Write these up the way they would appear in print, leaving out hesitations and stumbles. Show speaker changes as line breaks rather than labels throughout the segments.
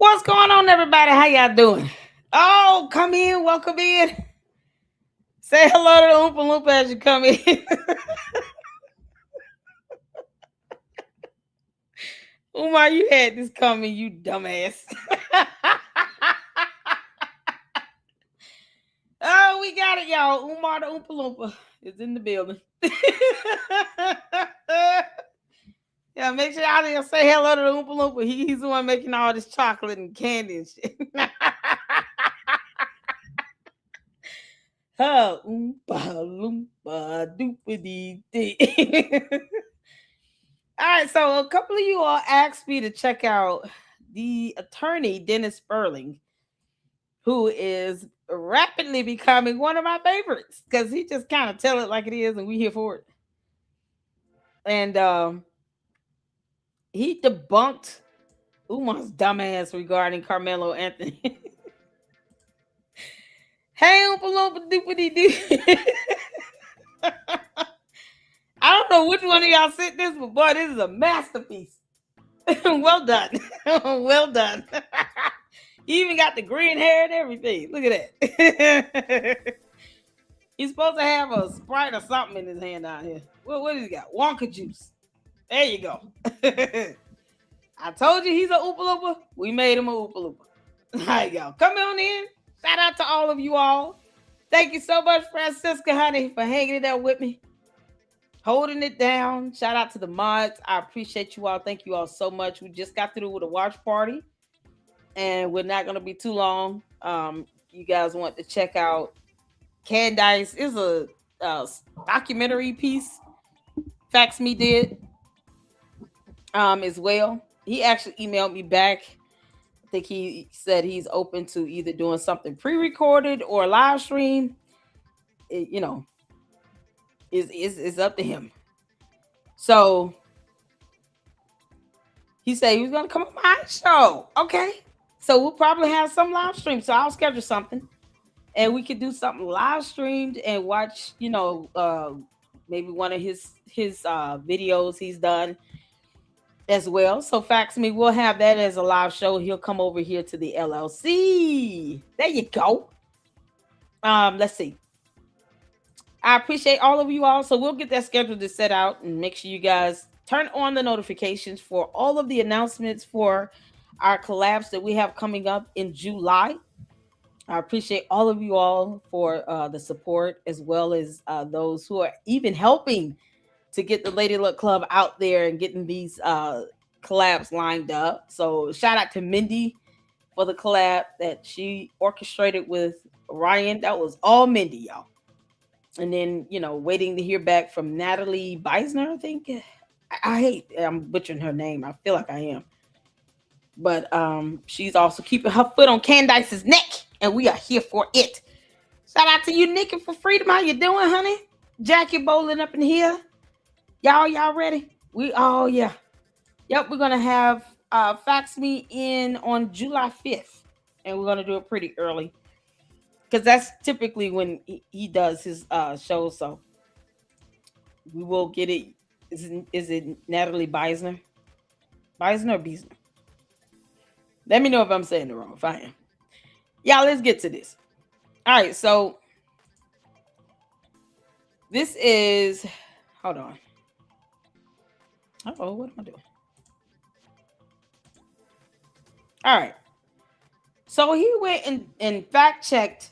What's going on, everybody? How y'all doing? Oh, come in, welcome in. Say hello to the Oompa Loompa as you come in. Umar, you had this coming, you dumbass. Oh, we got it, y'all. Umar the Oompa Loompa is in the building. Yeah, make sure y'all say hello to the Oompa Loompa. He's the one making all this chocolate and candy and shit. Ha, oompa loompa doopity dee. All right, so a couple of you all asked me to check out the attorney Dennis Spurling, who is rapidly becoming one of my favorites because he just kind of tell it like it is, and we here for it. And he debunked Umar's dumbass regarding Karmelo Anthony. Hey, oompa loompa doopity doo. I don't know which one of y'all sent this, but boy, this is a masterpiece. Well done. Well done. He even got the green hair and everything. Look at that. He's supposed to have a Sprite or something in his hand down here. What has he got? Wonka juice. There you go. I told you he's a Oompa Loompa. We made him a Oompa Loompa. There you go. Come on in. Shout out to all of you all. Thank you so much, Francisca, honey, for hanging it out with me. Holding it down. Shout out to the mods. I appreciate you all. Thank you all so much. We just got through with a watch party, and we're not going to be too long. You guys want to check out Candice is a documentary piece Fax Me did as well. He actually emailed me back. I think he said he's open to either doing something pre-recorded or live stream. Is up to him. So he said he was gonna come on my show. Okay. So we'll probably have some live stream. So I'll schedule something and we could do something live streamed and watch, maybe one of his videos he's done as well. So Fax Me, we'll have that as a live show. He'll come over here to the LLC. There you go. Let's see. I appreciate all of you all. So we'll get that schedule to set out and make sure you guys turn on the notifications for all of the announcements for our collabs that we have coming up in July. I appreciate all of you all for the support, as well as those who are even helping to get the Lady Luck Club out there and getting these collabs lined up. So shout out to Mindy for the collab that she orchestrated with Ryan. That was all Mindy, y'all. And then, waiting to hear back from Natalie Beisner, I think. I'm butchering her name. I feel like I am. But she's also keeping her foot on Candice's neck, and we are here for it. Shout out to you, Nikki, for freedom. How you doing, honey? Jackie Bowling up in here. Y'all ready? Yeah. Yep, we're going to have Fax Me in on July 5th, and we're going to do it pretty early. Because that's typically when he does his show. So we will get it. Is it Natalie Beisner? Beisner or Beisner? Let me know if I'm saying it wrong. If I am. Y'all, let's get to this. All right. So this is. Hold on. Uh-oh, what am I doing? All right. So he went and fact checked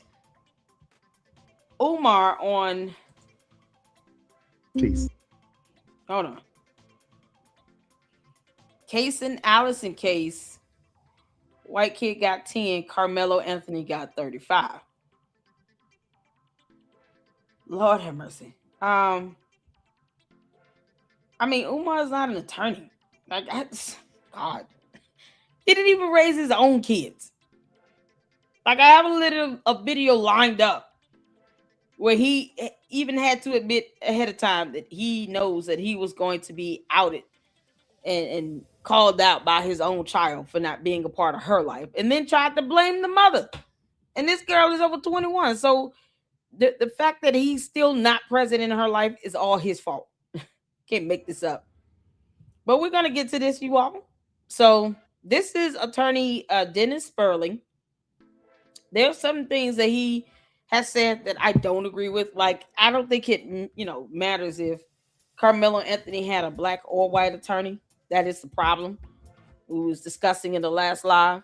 Umar on
Case.
Hold on. Case and Allison case. White kid got 10. Karmelo Anthony got 35. Lord have mercy. I mean, Umar is not an attorney. Like, God. He didn't even raise his own kids. Like, I have a video lined up where he even had to admit ahead of time that he knows that he was going to be outed and called out by his own child for not being a part of her life, and then tried to blame the mother. And this girl is over 21. So the fact that he's still not present in her life is all his fault. Can't make this up. But we're going to get to this, you all. So This is attorney Dennis Spurling. There are some things that he has said that I don't agree with. Like, I don't think it matters if Carmelo Anthony had a black or white attorney. That is the problem we was discussing in the last live.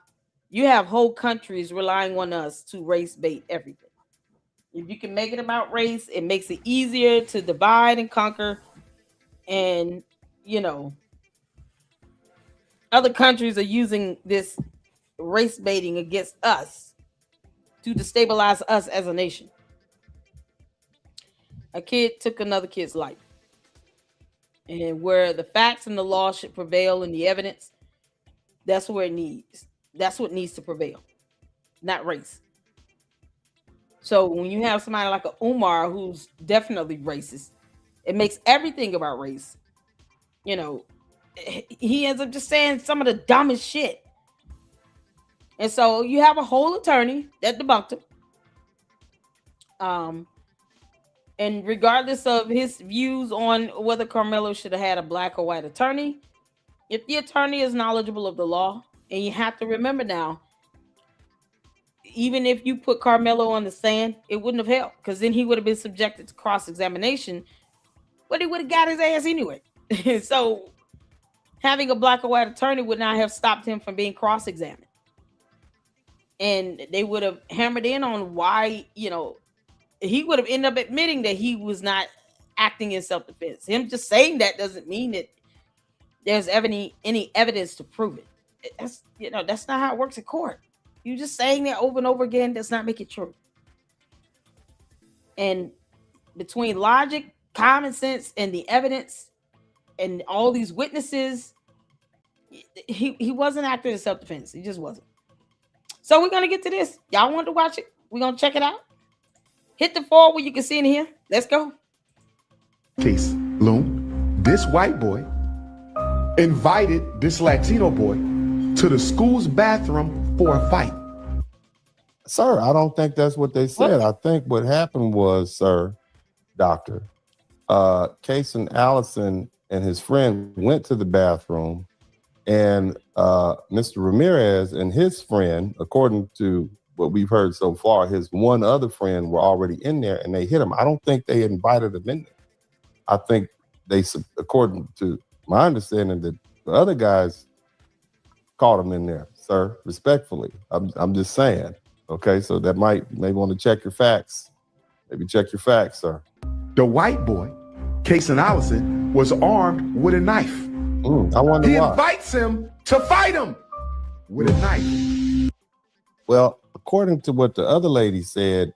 You have whole countries relying on us to race bait everything. If you can make it about race, it makes it easier to divide and conquer. And you know, other countries are using this race baiting against us to destabilize us as a nation. A kid took another kid's life. And where the facts and the law should prevail and the evidence, that's where it needs. That's what needs to prevail, not race. So when you have somebody like a Umar who's definitely racist, it makes everything about race. You know, he ends up just saying some of the dumbest shit. And so you have a whole attorney that debunked him. And regardless of his views on whether Carmelo should have had a black or white attorney, if the attorney is knowledgeable of the law, and you have to remember now, even if you put Carmelo on the stand, it wouldn't have helped because then he would have been subjected to cross-examination, but he would have got his ass anyway. So having a black or white attorney would not have stopped him from being cross-examined. And they would have hammered in on why, he would have ended up admitting that he was not acting in self-defense. Him just saying that doesn't mean that there's any evidence to prove it. That's not how it works in court. You just saying that over and over again does not make it true. And between logic, common sense, and the evidence, and all these witnesses, he wasn't acting in self-defense. He just wasn't. So we're gonna get to this. Y'all want to watch it? We're gonna check it out. Hit the forward where you can see in here. Let's go.
Case, Loom, this white boy invited this Latino boy to the school's bathroom for a fight.
Sir, I don't think that's what they said. I think what happened was, sir, doctor, Case and Allison and his friend went to the bathroom, and Mr. Ramirez and his friend, according to what we've heard so far, his one other friend were already in there, and they hit him. I don't think they invited him in there. I think they, according to my understanding, that the other guys caught him in there, sir, respectfully. I'm just saying. Okay, so that may want to check your facts. Maybe check your facts, sir.
The white boy, Case and Allison, was armed with a knife.
I wonder
why. He
invites
him to fight him with a knife.
Well, according to what the other lady said,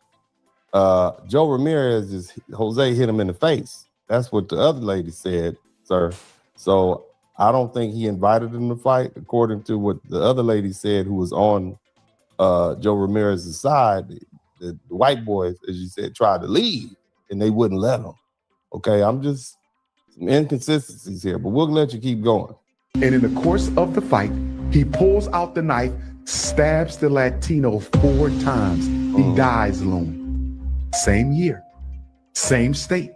Joe Ramirez Jose hit him in the face. That's what the other lady said, sir. So I don't think he invited him to fight, according to what the other lady said, who was on Joe Ramirez's side. The white boys, as you said, tried to leave and they wouldn't let him. Okay, I'm just some inconsistencies here, but we'll let you keep going.
And in the course of the fight, he pulls out the knife, stabs the Latino 4 times. He dies, Loom. Same year, same state.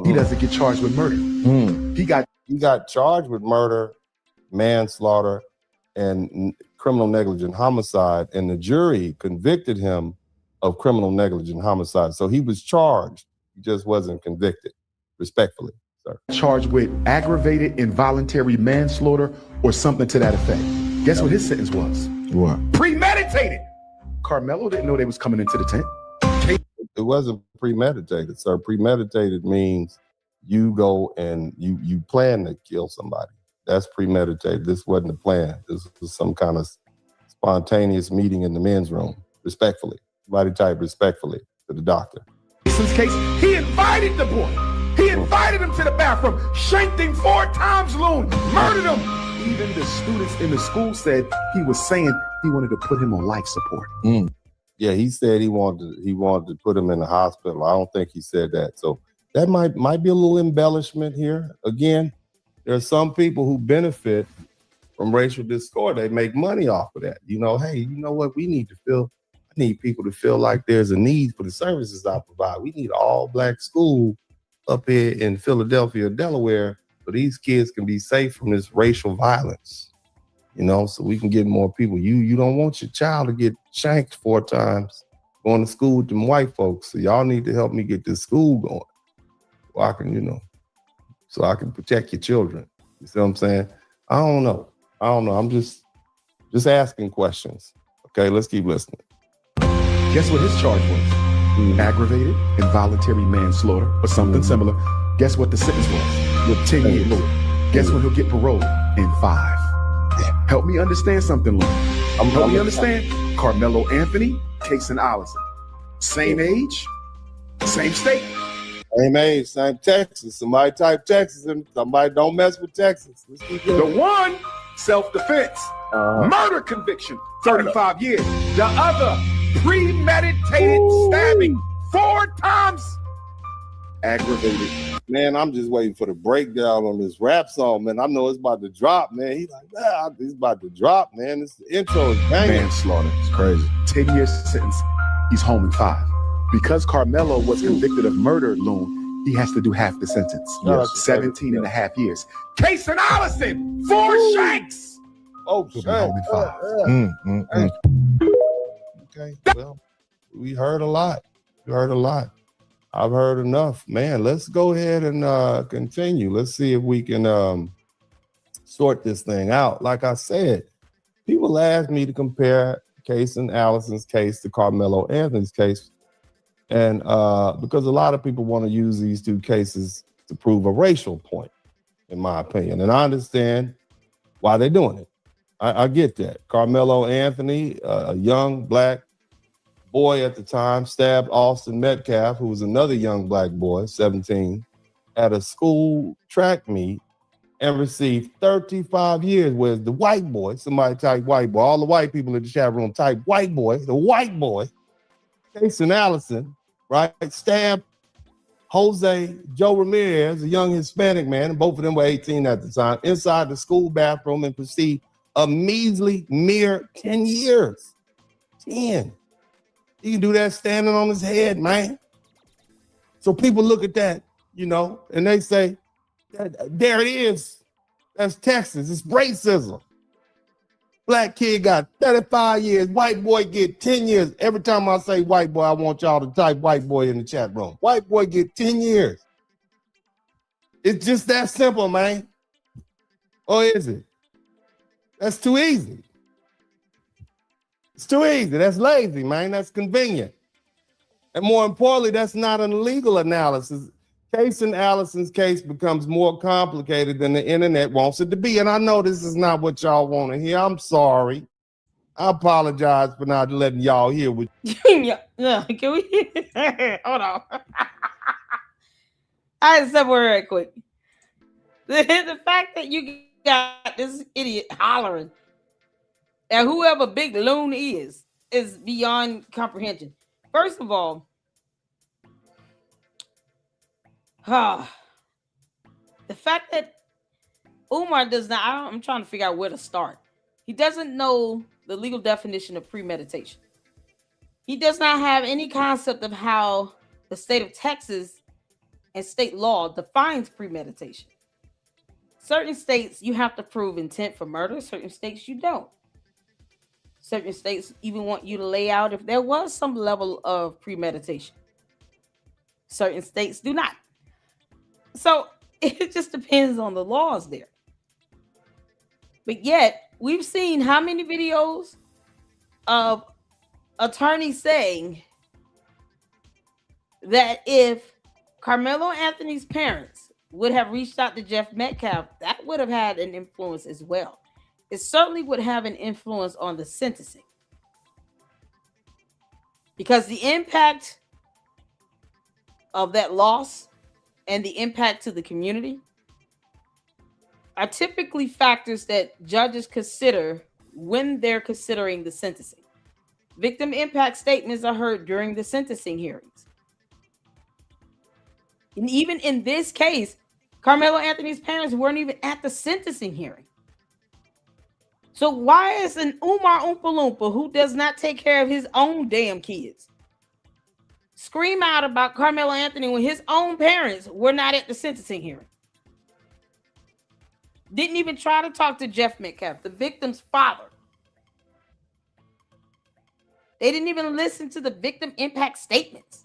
He doesn't get charged with murder.
He got charged with murder, manslaughter, and criminal negligent homicide, and the jury convicted him of criminal negligent homicide. So he was charged, he just wasn't convicted, respectfully, sir.
Charged with aggravated involuntary manslaughter or something to that effect. Guess what his sentence was?
What?
Premeditated. Carmelo didn't know they was coming into the tent.
It wasn't premeditated, sir. Premeditated means you go and you plan to kill somebody. That's premeditated. This wasn't a plan. This was some kind of spontaneous meeting in the men's room. Respectfully. Somebody type respectfully to the doctor.
Jason's case, he invited the boy. He invited him to the bathroom, shanked him 4 times, Loon, murdered him. Even the students in the school said he was saying he wanted to put him on life support.
Yeah, he said he wanted to put him in the hospital. I don't think he said that. So that might be a little embellishment here. Again, there are some people who benefit from racial discord. They make money off of that. Hey, you know what? I need people to feel like there's a need for the services I provide. We need an all-black school up here in Philadelphia, Delaware, so these kids can be safe from this racial violence. you know, so we can get more people. You don't want your child to get shanked 4 times going to school with them white folks. So y'all need to help me get this school going. So I can, you know, so I can protect your children. You see what I'm saying? I don't know. I'm just asking questions. Okay, let's keep listening.
Guess what his charge was? Aggravated involuntary manslaughter or something similar. Guess what the sentence was? With 10 years. Guess when he'll get paroled? In 5. Help me understand something, Lou. Help me understand. Karmelo Anthony, Kason Allison. Same age, same state.
Same age, same Texas. Somebody type Texas and somebody don't mess with Texas. Let's keep going.
The one, self-defense. Murder conviction, 35 years. The other, premeditated stabbing, 4 times. Aggravated.
Man, I'm just waiting for the breakdown on this rap song, man. I know it's about to drop, man. He's like, it's about to drop, man. This intro is banging.
Manslaughter. It's crazy. 10-year sentence. He's home in 5. Because Karmelo was convicted of murder, Loon, he has to do half the sentence. 17 and a half years. Kason Allison, 4 shanks.
Oh,
He'll be home in 5.
Okay, well, we heard a lot. I've heard enough. Man, let's go ahead and continue. Let's see if we can sort this thing out. Like I said, people ask me to compare Kason Allison's case to Karmelo Anthony's case. And because a lot of people want to use these 2 cases to prove a racial point, in my opinion. And I understand why they're doing it. I get that. Karmelo Anthony, a young black boy at the time, stabbed Austin Metcalf, who was another young black boy, 17, at a school track meet and received 35 years, whereas the white boy, somebody type white boy, all the white people in the chat room type white boy, the white boy, Kason Allison, right, stabbed Joe Ramirez, a young Hispanic man, and both of them were 18 at the time, inside the school bathroom and received a measly mere 10 years. 10. He can do that standing on his head, man. So people look at that, you know, and they say, there it is. That's Texas. It's racism. Black kid got 35 years. White boy get 10 years. Every time I say white boy, I want y'all to type white boy in the chat room. White boy get 10 years. It's just that simple, man. Or is it? That's too easy. It's too easy. That's lazy, man. That's convenient. And more importantly, that's not an legal analysis. Kason Allison's case becomes more complicated than the internet wants it to be. And I know this is not what y'all want to hear. I'm sorry. I apologize for not letting y'all hear what.
Yeah, can we? Hold on. I had to separate right quick. The fact that you got this idiot hollering and whoever Big Loon is beyond comprehension. First of all, the fact that Umar does not, I'm trying to figure out where to start. He doesn't know the legal definition of premeditation. He does not have any concept of how the state of Texas and state law defines premeditation. Certain states, you have to prove intent for murder. Certain states, you don't. Certain states even want you to lay out if there was some level of premeditation. Certain states do not. So it just depends on the laws there. But yet, we've seen how many videos of attorneys saying that if Karmelo Anthony's parents would have reached out to Jeff Metcalf, that would have had an influence as well. It certainly would have an influence on the sentencing. Because the impact of that loss and the impact to the community are typically factors that judges consider when they're considering the sentencing. Victim impact statements are heard during the sentencing hearings. And even in this case, Karmelo Anthony's parents weren't even at the sentencing hearing. So why is an Umar Oompa Loompa who does not take care of his own damn kids scream out about Karmelo Anthony when his own parents were not at the sentencing hearing? Didn't even try to talk to Jeff Metcalf, the victim's father. They didn't even listen to the victim impact statements.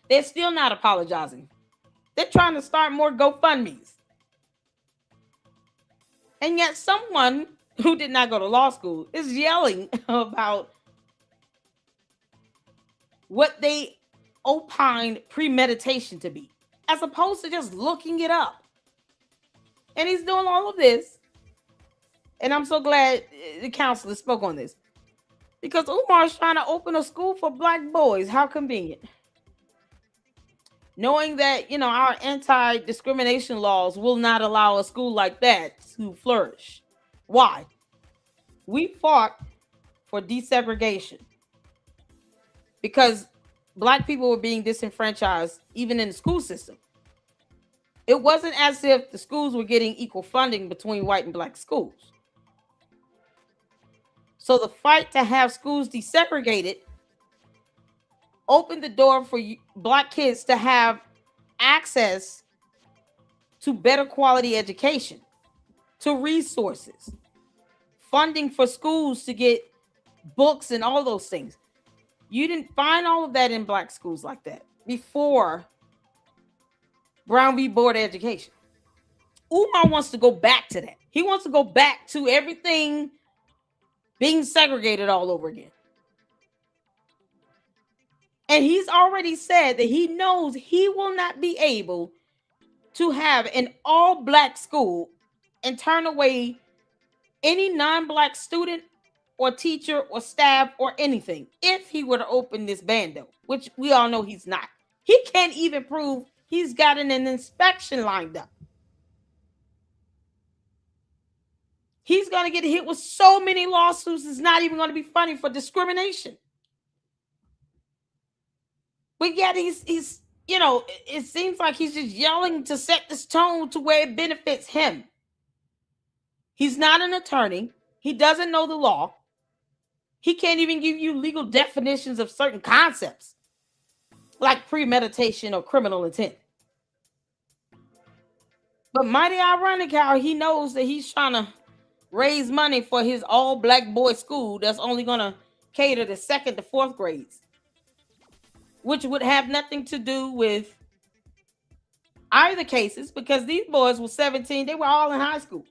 They're still not apologizing. They're trying to start more GoFundMes. And yet someone who did not go to law school is yelling about what they opined premeditation to be, as opposed to just looking it up. And he's doing all of this. And I'm so glad the counselor spoke on this, because Umar's trying to open a school for black boys. How convenient. Knowing that, our anti-discrimination laws will not allow a school like that to flourish. Why? We fought for desegregation because black people were being disenfranchised even in the school system. It wasn't as if the schools were getting equal funding between white and black schools. So the fight to have schools desegregated opened the door for black kids to have access to better quality education, to resources, funding for schools to get books and all those things. You didn't find all of that in black schools like that before Brown v. Board of Education. Umar wants to go back to that. He wants to go back to everything being segregated all over again. And he's already said that he knows he will not be able to have an all-black school and turn away any non-black student or teacher or staff or anything if he were to open this bando, which we all know he's not. He can't even prove he's gotten an inspection lined up. He's going to get hit with so many lawsuits, it's not even going to be funny, for discrimination. But yet he's it seems like he's just yelling to set this tone to where it benefits him. He's not an attorney. He doesn't know the law. He can't even give you legal definitions of certain concepts like premeditation or criminal intent. But mighty ironic how he knows that he's trying to raise money for his all-black boy school that's only going to cater to 2nd to 4th grades, which would have nothing to do with either cases, because these boys were 17. They were all in high school.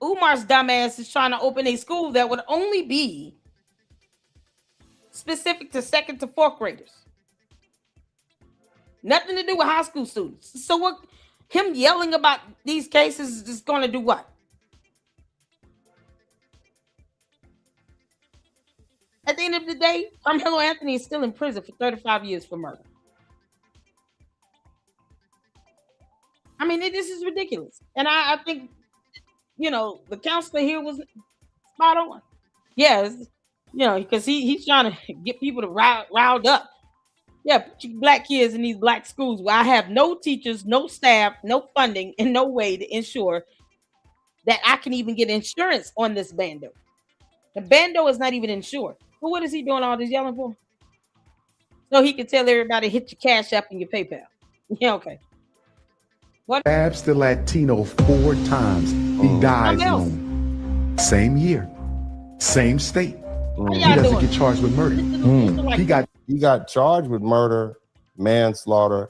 Umar's dumbass is trying to open a school that would only be specific to 2nd to 4th graders. Nothing to do with high school students. So what? Him yelling about these cases is going to do what? At the end of the day, Karmelo Anthony is still in prison for 35 years for murder. I mean, this is ridiculous. And I think, the counselor here was spot on. Yes, because he's trying to get people to riled up. Yeah, put your black kids in these black schools where I have no teachers, no staff, no funding, and no way to ensure that I can even get insurance on this bando. The bando is not even insured. Well, what is he doing all this yelling for? So he can tell everybody, hit your Cash App and your PayPal. Yeah, okay. What?
Stabs the Latino 4 times. He dies alone. Same year, same state. He doesn't get charged with murder.
He got charged with murder, manslaughter,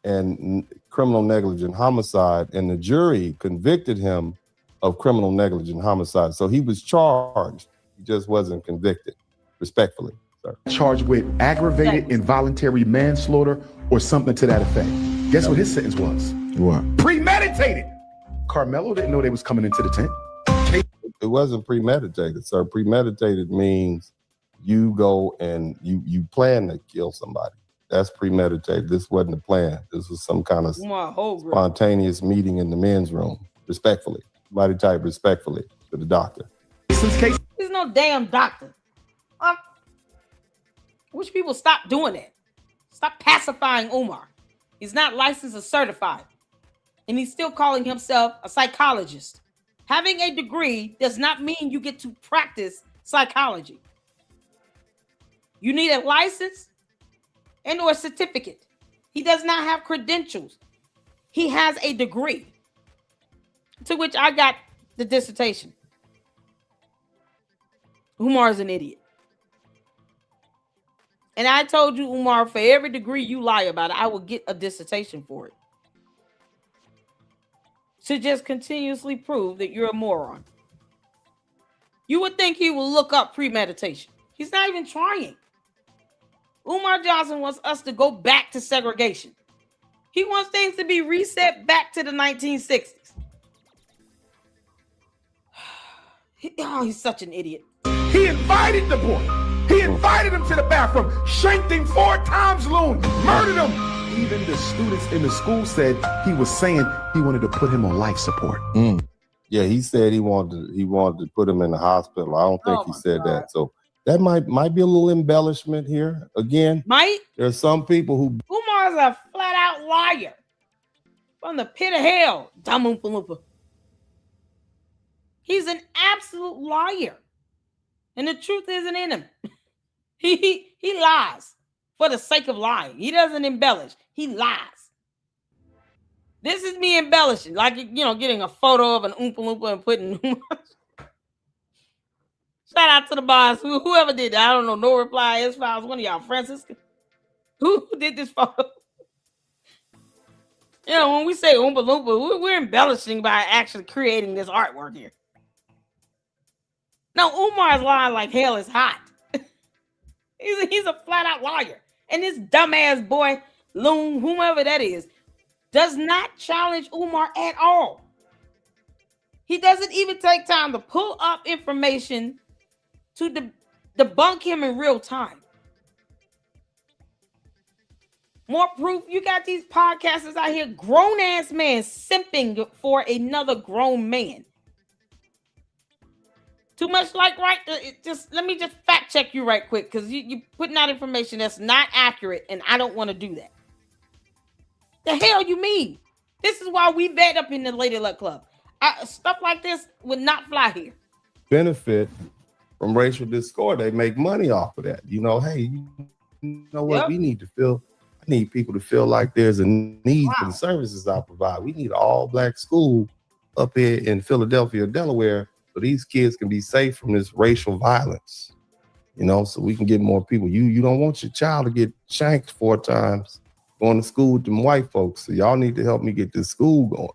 and criminal negligent homicide, and the jury convicted him of criminal negligent homicide. So he was charged. He just wasn't convicted. Respectfully, sir.
Charged with aggravated involuntary manslaughter or something to that effect. Guess what his sentence was?
What?
Premeditated. Karmelo didn't know they was coming into the tent.
It wasn't premeditated, sir. Premeditated means you go and you plan to kill somebody. That's premeditated. This wasn't a plan. This was some kind of spontaneous meeting in the men's room. Respectfully. Somebody type respectfully to the doctor.
There's no damn doctor. Wish people stop doing that. Stop pacifying Umar. He's not licensed or certified. And he's still calling himself a psychologist. Having a degree does not mean you get to practice psychology. You need a license and or a certificate. He does not have credentials. He has a degree, to which I got the dissertation. Umar is an idiot. And I told you, Umar, for every degree you lie about it, I will get a dissertation for it. To just continuously prove that you're a moron. You would think he will look up premeditation. He's not even trying. Umar Johnson wants us to go back to segregation. He wants things to be reset back to the 1960s. He's such an idiot.
He invited the boy. He invited him to the bathroom, shanked him 4 times, Loon, murdered him. Even the students in the school said he was saying he wanted to put him on life support.
Yeah, he said he wanted to put him in the hospital. I don't think he said that. So that might be a little embellishment here. Again, there's some people who
Umar's a flat out liar from the pit of hell. Dumb Oompa Loompa. He's an absolute liar. And the truth isn't in him. He lies for the sake of lying. He doesn't embellish. He lies. This is me embellishing, like, getting a photo of an Oompa Loompa and putting shout out to the boss, whoever did that. I don't know, no reply, S-Files, one of y'all, Francisca. Who did this photo? When we say Oompa Loompa, we're embellishing by actually creating this artwork here. No, Umar's lying like hell is hot. He's a flat out liar. And this dumbass boy, Loon, whomever that is, does not challenge Umar at all. He doesn't even take time to pull up information to debunk him in real time. More proof, you got these podcasters out here, grown-ass man simping for another grown man. Too much like, right? Let me just fact check you right quick, because you putting out information that's not accurate, and I don't want to do that. The hell you mean? This is why we vet up in the Lady Luck Club. Stuff like this would not fly here.
Benefit from racial discord. They make money off of that. Hey, you know what? We need to feel. I need people to feel like there's a need for the services I provide. We need an all-black school up here in Philadelphia, Delaware, so these kids can be safe from this racial violence. So we can get more people. You don't want your child to get shanked 4 times going to school with them white folks. So y'all need to help me get this school going.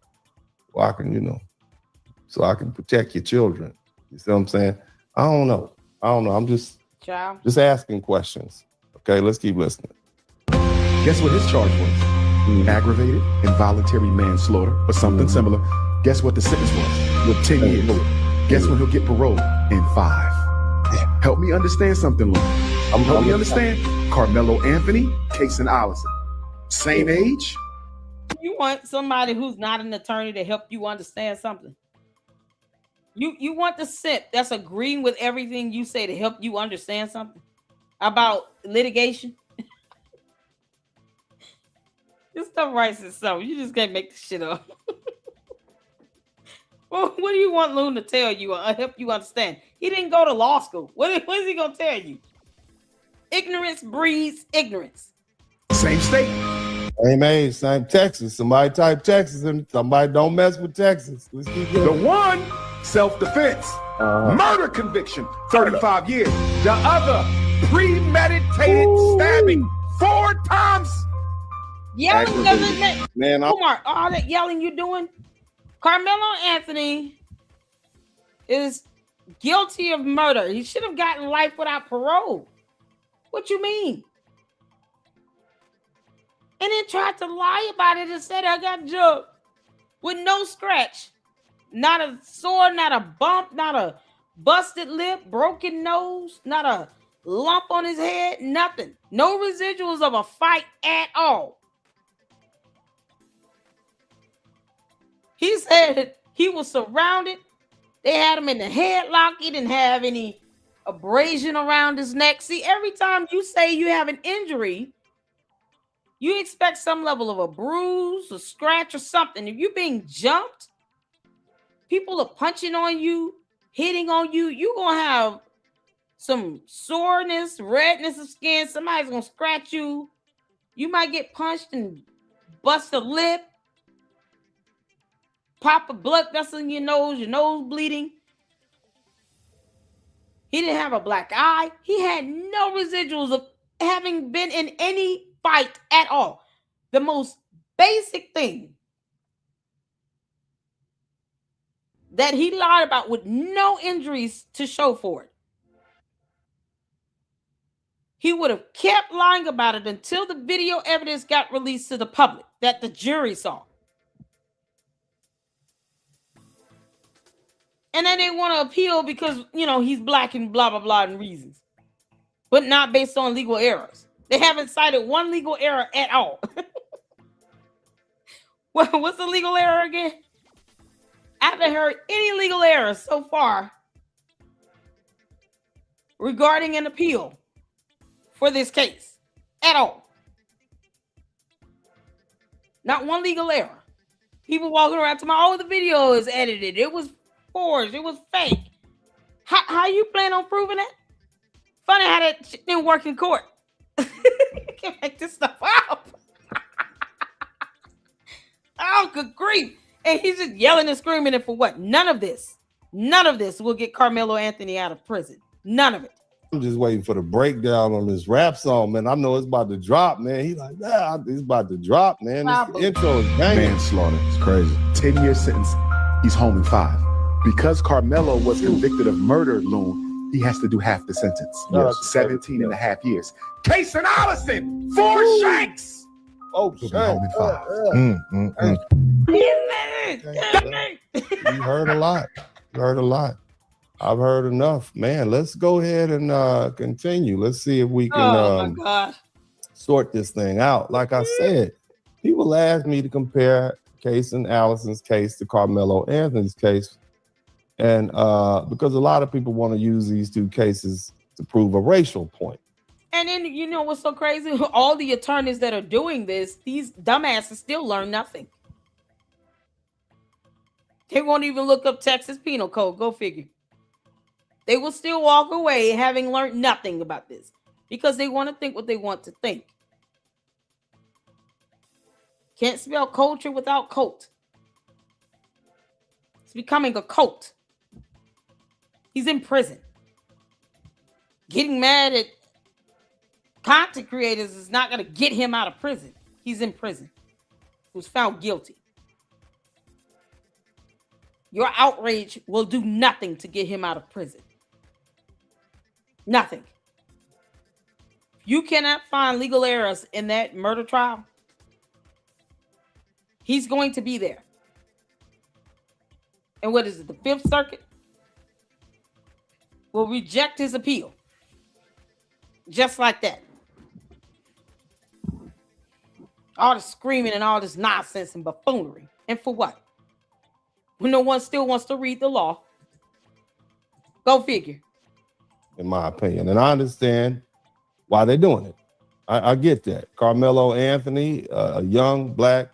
So I can, so I can protect your children. You see what I'm saying? I don't know. I'm just asking questions. Okay, let's keep listening.
Guess what his charge was? Aggravated involuntary manslaughter or something similar. Guess what the sentence was? With 10 years. Guess when he'll get paroled? In 5. Help me understand something, Lou. Help me understand. Karmelo Anthony, Casey Allison. Same age?
You want somebody who's not an attorney to help you understand something. You want the simp that's agreeing with everything you say to help you understand something about litigation. This stuff writes itself. You just can't make this shit up. Well, what do you want Loon to tell you or help you understand? He didn't go to law school. What is he going to tell you? Ignorance breeds ignorance.
Same state.
Same age, same Texas. Somebody type Texas and somebody don't mess with Texas. Let's keep going.
The one, self-defense. Murder conviction, 35 years. The other, premeditated stabbing, 4 times.
Yelling doesn't make...
Man,
Umar, all that yelling you doing? Karmelo Anthony is guilty of murder. He should have gotten life without parole. What you mean? And then tried to lie about it and said I got jumped with no scratch. Not a sore, not a bump, not a busted lip, broken nose, not a lump on his head, nothing. No residuals of a fight at all. He said he was surrounded. They had him in the headlock. He didn't have any abrasion around his neck. See, every time you say you have an injury, you expect some level of a bruise, a scratch, or something. If you're being jumped, people are punching on you, hitting on you, you're going to have some soreness, redness of skin. Somebody's going to scratch you. You might get punched and bust a lip. pop a blood vessel in your nose bleeding. He didn't have a black eye. He had no residuals of having been in any fight at all. The most basic thing that he lied about with no injuries to show for it. He would have kept lying about it until the video evidence got released to the public that the jury saw. And then they want to appeal because, he's black and blah, blah, blah, and reasons. But not based on legal errors. They haven't cited one legal error at all. Well, what's the legal error again? I haven't heard any legal errors so far regarding an appeal for this case at all. Not one legal error. People walking around talking about, the video is edited. It was forged. It was fake. How you plan on proving that? Funny how that shit didn't work in court. You can make this stuff up. Oh, good grief. And he's just yelling and screaming it for what? None of this will get Karmelo Anthony out of prison. None of it.
I'm just waiting for the breakdown on this rap song, man. I know it's about to drop, man. He's like, it's about to drop, man. This intro is banging.
Manslaughter. It's crazy. 10-year sentence. He's home in 5. Because Karmelo was convicted of murder, Loon, he has to do half the sentence. 17 and a half years. Kason Allison, 4 shanks.
Oh,
he'll be home in 5.
You heard a lot. I've heard enough, man. Let's go ahead and continue. Let's see if we can sort this thing out. Like I said, people ask me to compare Kason Allison's case to Karmelo Anthony's case, and because a lot of people want to use these two cases to prove a racial point.
And then, what's so crazy? All the attorneys that are doing this, these dumbasses still learn nothing. They won't even look up Texas Penal Code. Go figure. They will still walk away having learned nothing about this because they want to think what they want to think. Can't spell culture without cult. It's becoming a cult. He's in prison. Getting mad at content creators is not going to get him out of prison. He's in prison. He was found guilty. Your outrage will do nothing to get him out of prison. Nothing. You cannot find legal errors in that murder trial. He's going to be there. And what is it? The Fifth Circuit will reject his appeal. Just like that. All the screaming and all this nonsense and buffoonery. And for what? When no one still wants to read the law. Go figure.
In my opinion. And I understand why they're doing it. I get that. Karmelo Anthony, a young black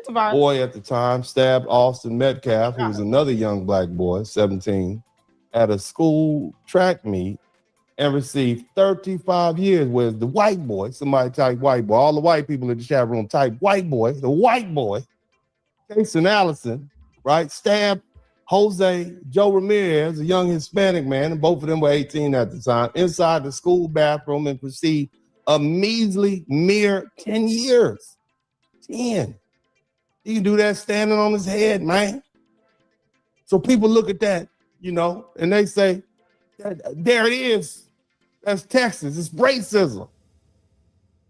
boy at the time, stabbed Austin Metcalf, who was another young black boy, 17, at a school track meet and received 35 years, whereas the white boy, somebody type white boy, all the white people in the chat room type white boy, the white boy, Kason Allison, right, stabbed Joe Ramirez, a young Hispanic man, and both of them were 18 at the time, inside the school bathroom and received a measly mere 10 years. 10. He can do that standing on his head, man. So people look at that, and they say, there it is. That's Texas. It's racism.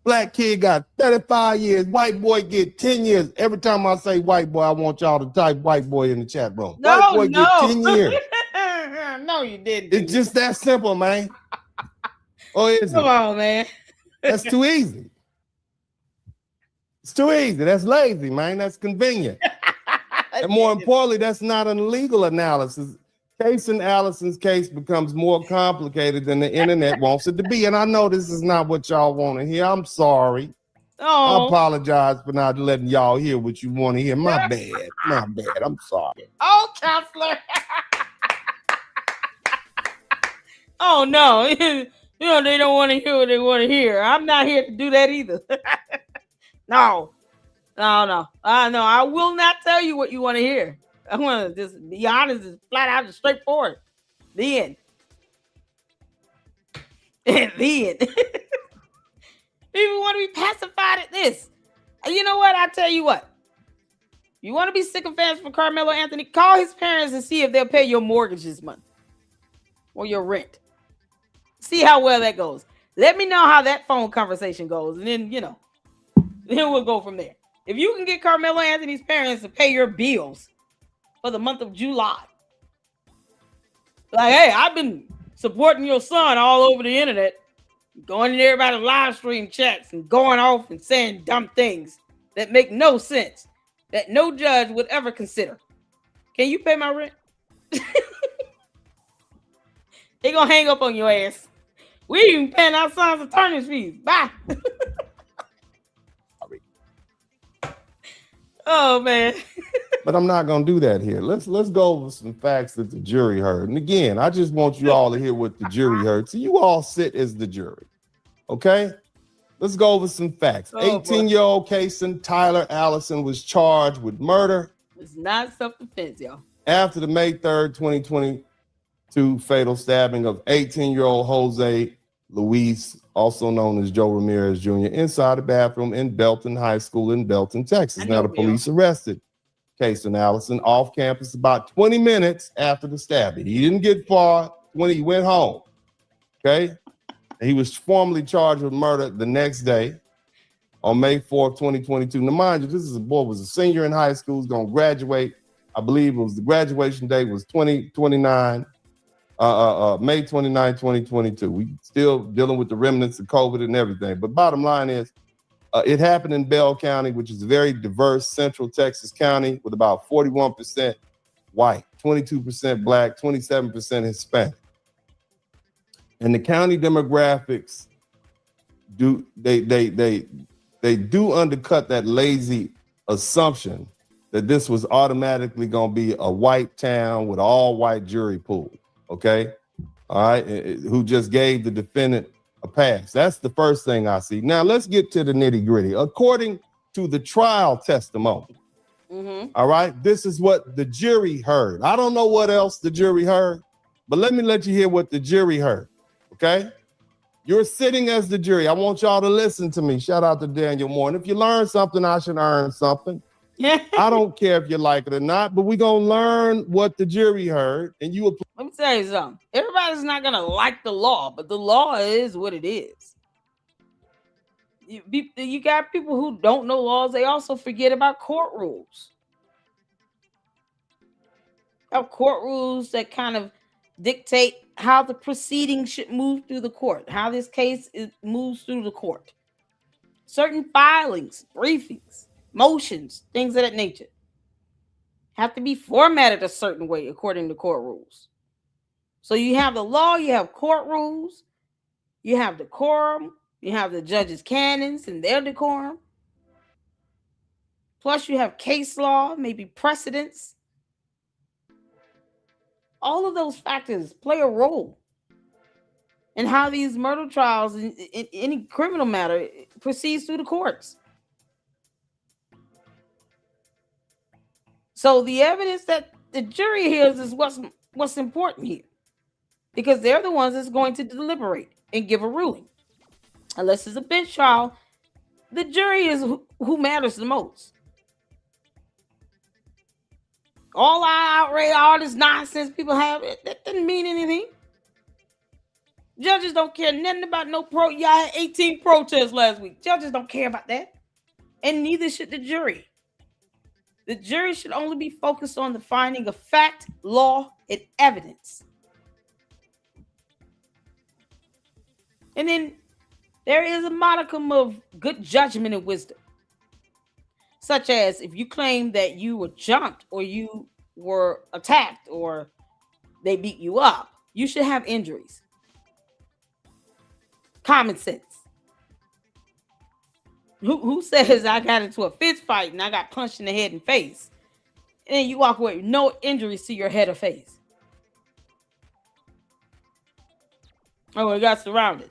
Black kid got 35 years. White boy get 10 years. Every time I say white boy, I want y'all to type white boy in the chat room. White boy get 10 years.
No, you didn't.
It's just that simple, man. Or is it?
Come on, man.
That's too easy. It's too easy. That's lazy, man. That's convenient. And more importantly, that's not an legal analysis. Kason Allison's case becomes more complicated than the internet wants it to be. And I know this is not what y'all want to hear. I'm sorry. I apologize for not letting y'all hear what you want to hear. My bad. My bad. I'm sorry.
Oh, counselor. Oh, no. They don't want to hear what they want to hear. I'm not here to do that either. No. I will not tell you what you want to hear. I want to just be honest and flat out and straightforward. The end. The end. People want to be pacified at this. And you know what? I tell you what. You want to be sycophants for Karmelo Anthony? Call his parents and see if they'll pay your mortgage this month or your rent. See how well that goes. Let me know how that phone conversation goes, and then then we'll go from there. If you can get Karmelo Anthony's parents to pay your bills for the month of July, like, hey, I've been supporting your son all over the internet, going in everybody's live stream chats and going off and saying dumb things that make no sense, that no judge would ever consider. Can you pay my rent? They gonna hang up on your ass. We ain't even paying our son's attorney's fees. Bye. Oh man.
But I'm not gonna do that here. Let's go over some facts that the jury heard. And again, I just want you all to hear what the jury heard. So you all sit as the jury. Okay? Let's go over some facts. 18-year-old Kason Tyler Allison was charged with murder.
It's not self-defense, y'all.
After the May 3rd, 2022 fatal stabbing of 18-year-old Jose Luis, also known as Joe Ramirez Jr., inside a bathroom in Belton High School in Belton, Texas. Now, the police arrested Kason Allison off campus about 20 minutes after the stabbing. He didn't get far when he went home. Okay? He was formally charged with murder the next day on May 4th, 2022. Now, mind you, this is a boy was a senior in high school. He's going to graduate. I believe it was the graduation date was May 29, 2022. We still dealing with the remnants of COVID and everything. But bottom line is, it happened in Bell County, which is a very diverse central Texas county with about 41% white, 22% black, 27% Hispanic. And the county demographics do undercut that lazy assumption that this was automatically going to be a white town with all white jury pool. Okay. All right. Who just gave the defendant a pass. That's the first thing I see. Now let's get to the nitty gritty. According to the trial testimony. All right. This is what the jury heard. I don't know what else the jury heard, but let you hear what the jury heard. Okay. You're sitting as the jury. I want y'all to listen to me. Shout out to Daniel Moore. And if you learn something, I should earn something. I don't care if you like it or not, but we're going to learn what the jury heard. And you apply.
Let me tell you something. Everybody's not going to like the law, but the law is what it is. You got people who don't know laws. They also forget about court rules. Court rules that kind of dictate how the proceedings should move through the court, how this case moves through the court. Certain filings, briefings, motions, things of that nature have to be formatted a certain way according to court rules. So you have the law, you have court rules, you have decorum, you have the judges' canons and their decorum. Plus you have case law, maybe precedents. All of those factors play a role in how these murder trials in any criminal matter proceeds through the courts. So the evidence that the jury hears is what's important here, because they're the ones that's going to deliberate and give a ruling. Unless it's a bench trial, the jury is who matters the most. All our outrage, all this nonsense people have, that doesn't mean anything. Judges don't care nothing about no y'all had 18 protests last week. Judges don't care about that. And neither should the jury. The jury should only be focused on the finding of fact, law, and evidence. And then there is a modicum of good judgment and wisdom. Such as if you claim that you were jumped or you were attacked or they beat you up, you should have injuries. Common sense. Who says I got into a fist fight and I got punched in the head and face, and then you walk away with no injuries to your head or face? Oh, I got surrounded.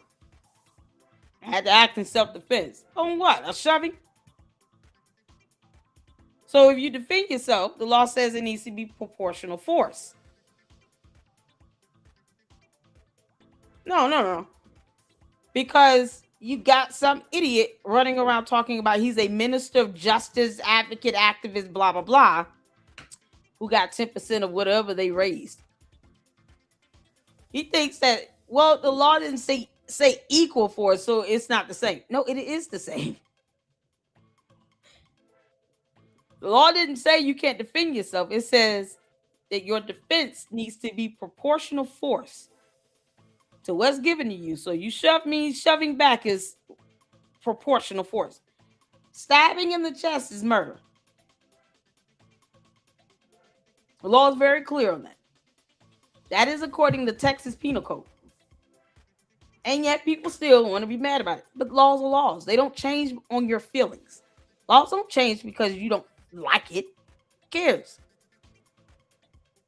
I had to act in self-defense. On what? A shoving? So if you defend yourself, the law says it needs to be proportional force. No. Because you got some idiot running around talking about he's a minister of justice, advocate, activist, blah, blah, blah, who got 10% of whatever they raised. He thinks that, well, the law didn't say equal force, so it's not the same. No, it is the same. The law didn't say you can't defend yourself. It says that your defense needs to be proportional force to what's given to you. So you shove me, shoving back is proportional force. Stabbing in the chest is murder. The law is very clear on that. That is according to Texas Penal Code. And yet people still want to be mad about it. But laws are laws. They don't change on your feelings. Laws don't change because you don't like it. Who cares?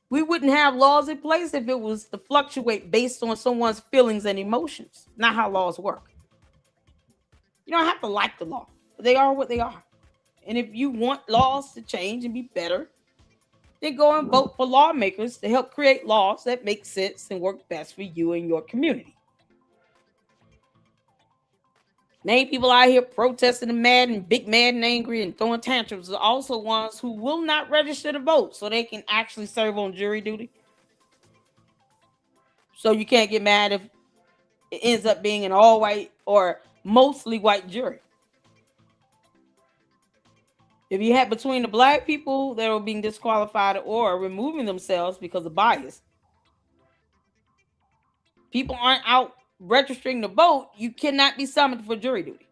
We wouldn't have laws in place if it was to fluctuate based on someone's feelings and emotions. Not how laws work. You don't have to like the law. They are what they are. And if you want laws to change and be better, then go and vote for lawmakers to help create laws that make sense and work best for you and your community. Many people out here protesting and mad and big mad and angry and throwing tantrums are also ones who will not register to vote so they can actually serve on jury duty. So you can't get mad if it ends up being an all white or mostly white jury. If you had between the black people that are being disqualified or removing themselves because of bias, people aren't out registering to vote, you cannot be summoned for jury duty.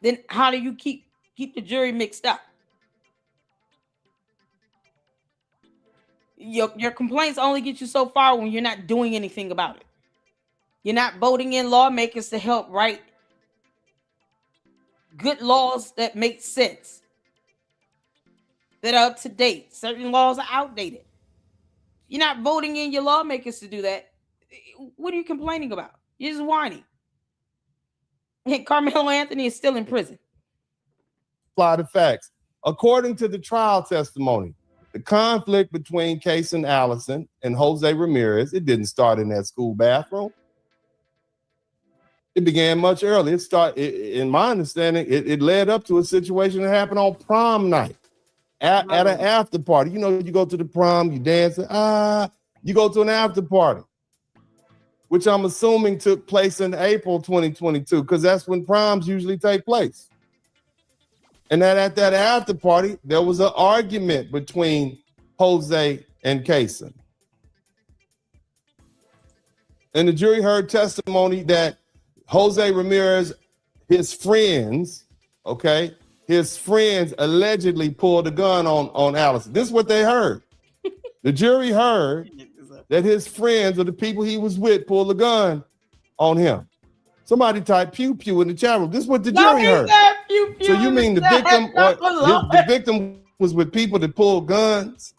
Then how do you keep the jury mixed up? Your complaints only get you so far when you're not doing anything about it. You're not voting in lawmakers to help write good laws that make sense, that are up to date. Certain laws are outdated. You're not voting in your lawmakers to do that. What are you complaining about? You're just whining. And Karmelo Anthony is still in prison.
Apply the facts. According to the trial testimony, the conflict between Case and Allison and Jose Ramirez, it didn't start in that school bathroom. It began much earlier. In my understanding, it led up to a situation that happened on prom night at an after party. You know, you go to the prom, you dance, you go to an after party, which I'm assuming took place in April 2022, because that's when proms usually take place. And that at that after party, there was an argument between Jose and Kaysen. And the jury heard testimony that Jose Ramirez, his friends allegedly pulled a gun on Allison. This is what they heard. The jury heard that his friends or the people he was with pulled a gun on him. Somebody typed pew pew in the chat room. This is what the jury heard.
Pew, pew,
so you mean the victim the victim was with people that pulled guns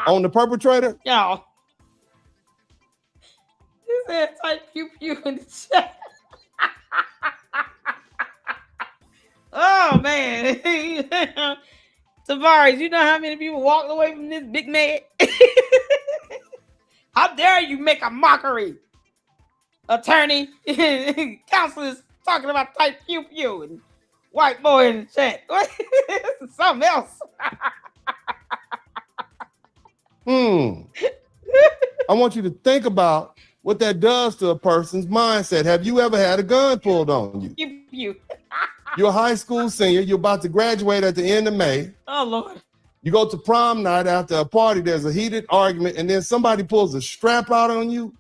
on the perpetrator?
Y'all. He said type pew pew in the chat. Oh man. Tavares, you know how many people walked away from this big man? How dare you make a mockery? Attorney, counselors talking about type pew pew and white boy in the chat. This is something else.
I want you to think about what that does to a person's mindset. Have you ever had a gun pulled on you?
Pew pew.
You're a high school senior. You're about to graduate at the end of May.
Oh, Lord.
You go to prom night after a party. There's a heated argument, and then somebody pulls a strap out on you.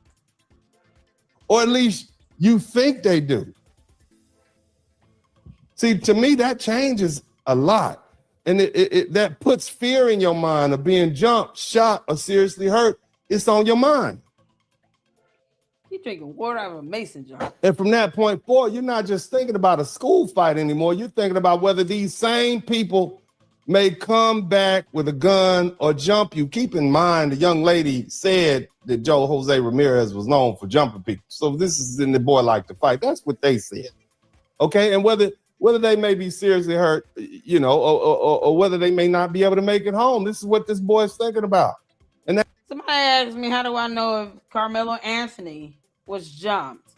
Or at least you think they do. See, to me, that changes a lot. And that puts fear in your mind of being jumped, shot, or seriously hurt. It's on your mind.
You're drinking water out of a mason jar.
And from that point forward, you're not just thinking about a school fight anymore. You're thinking about whether these same people may come back with a gun or jump you. Keep in mind, the young lady said that Jose Ramirez was known for jumping people. So this is in the boy like to fight. That's what they said. Okay, and whether whether they may be seriously hurt, you know, or whether they may not be able to make it home. This is what this boy is thinking about. And that
Somebody asked me, how do I know if Karmelo Anthony was jumped?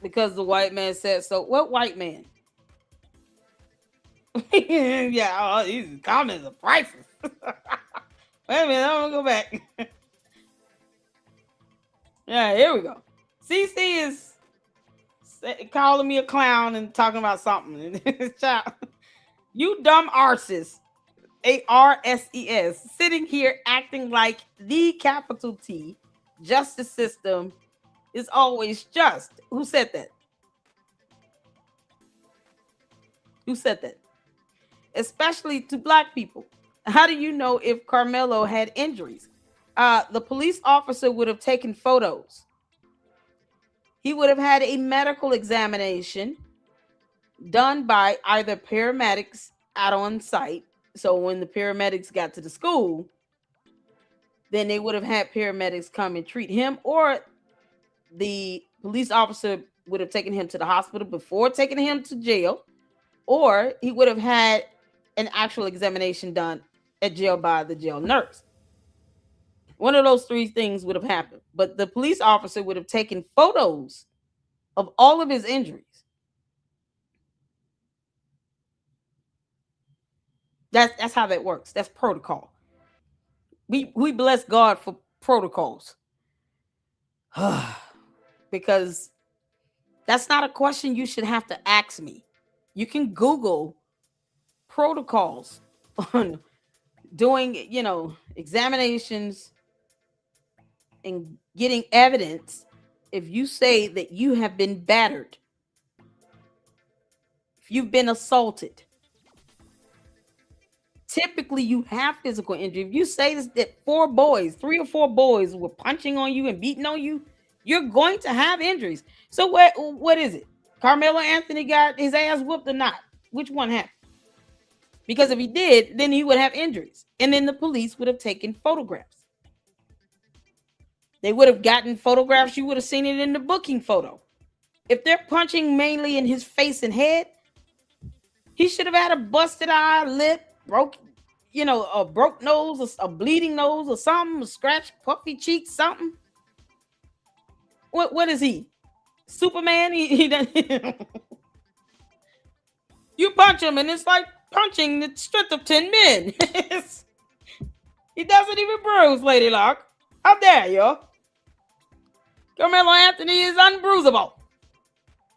Because the white man said so. What white man? Yeah, these comments are priceless. Wait a minute, I'm gonna go back. Yeah, here we go. CC is calling me a clown and talking about something. Child, you dumb arses, ARSES, sitting here acting like the capital T justice system is always just. Who said that? Who said that? Especially to black people. How do you know if Karmelo had injuries? The police officer would have taken photos. He would have had a medical examination done by either paramedics out on site. So when the paramedics got to the school, then they would have had paramedics come and treat him, or the police officer would have taken him to the hospital before taking him to jail, or he would have had an actual examination done at jail by the jail nurse. One of those three things would have happened, but the police officer would have taken photos of all of his injuries. That's how that works. That's protocol. We bless God for protocols. Because that's not a question you should have to ask me. You can Google protocols on doing, examinations and getting evidence if you say that you have been battered, if you've been assaulted. Typically, you have physical injury. If you say that 3 or 4 boys were punching on you and beating on you, you're going to have injuries. So what is it? Karmelo Anthony got his ass whooped or not? Which one happened? Because if he did, then he would have injuries. And then the police would have taken photographs. They would have gotten photographs. You would have seen it in the booking photo. If they're punching mainly in his face and head, he should have had a busted eye, lip, broke nose, a bleeding nose or something, a scratched, puffy cheeks, something. What is he? Superman? He You punch him and it's like punching the strength of 10 men. He doesn't even bruise, Lady Luck. How dare you? Karmelo Anthony is unbruisable.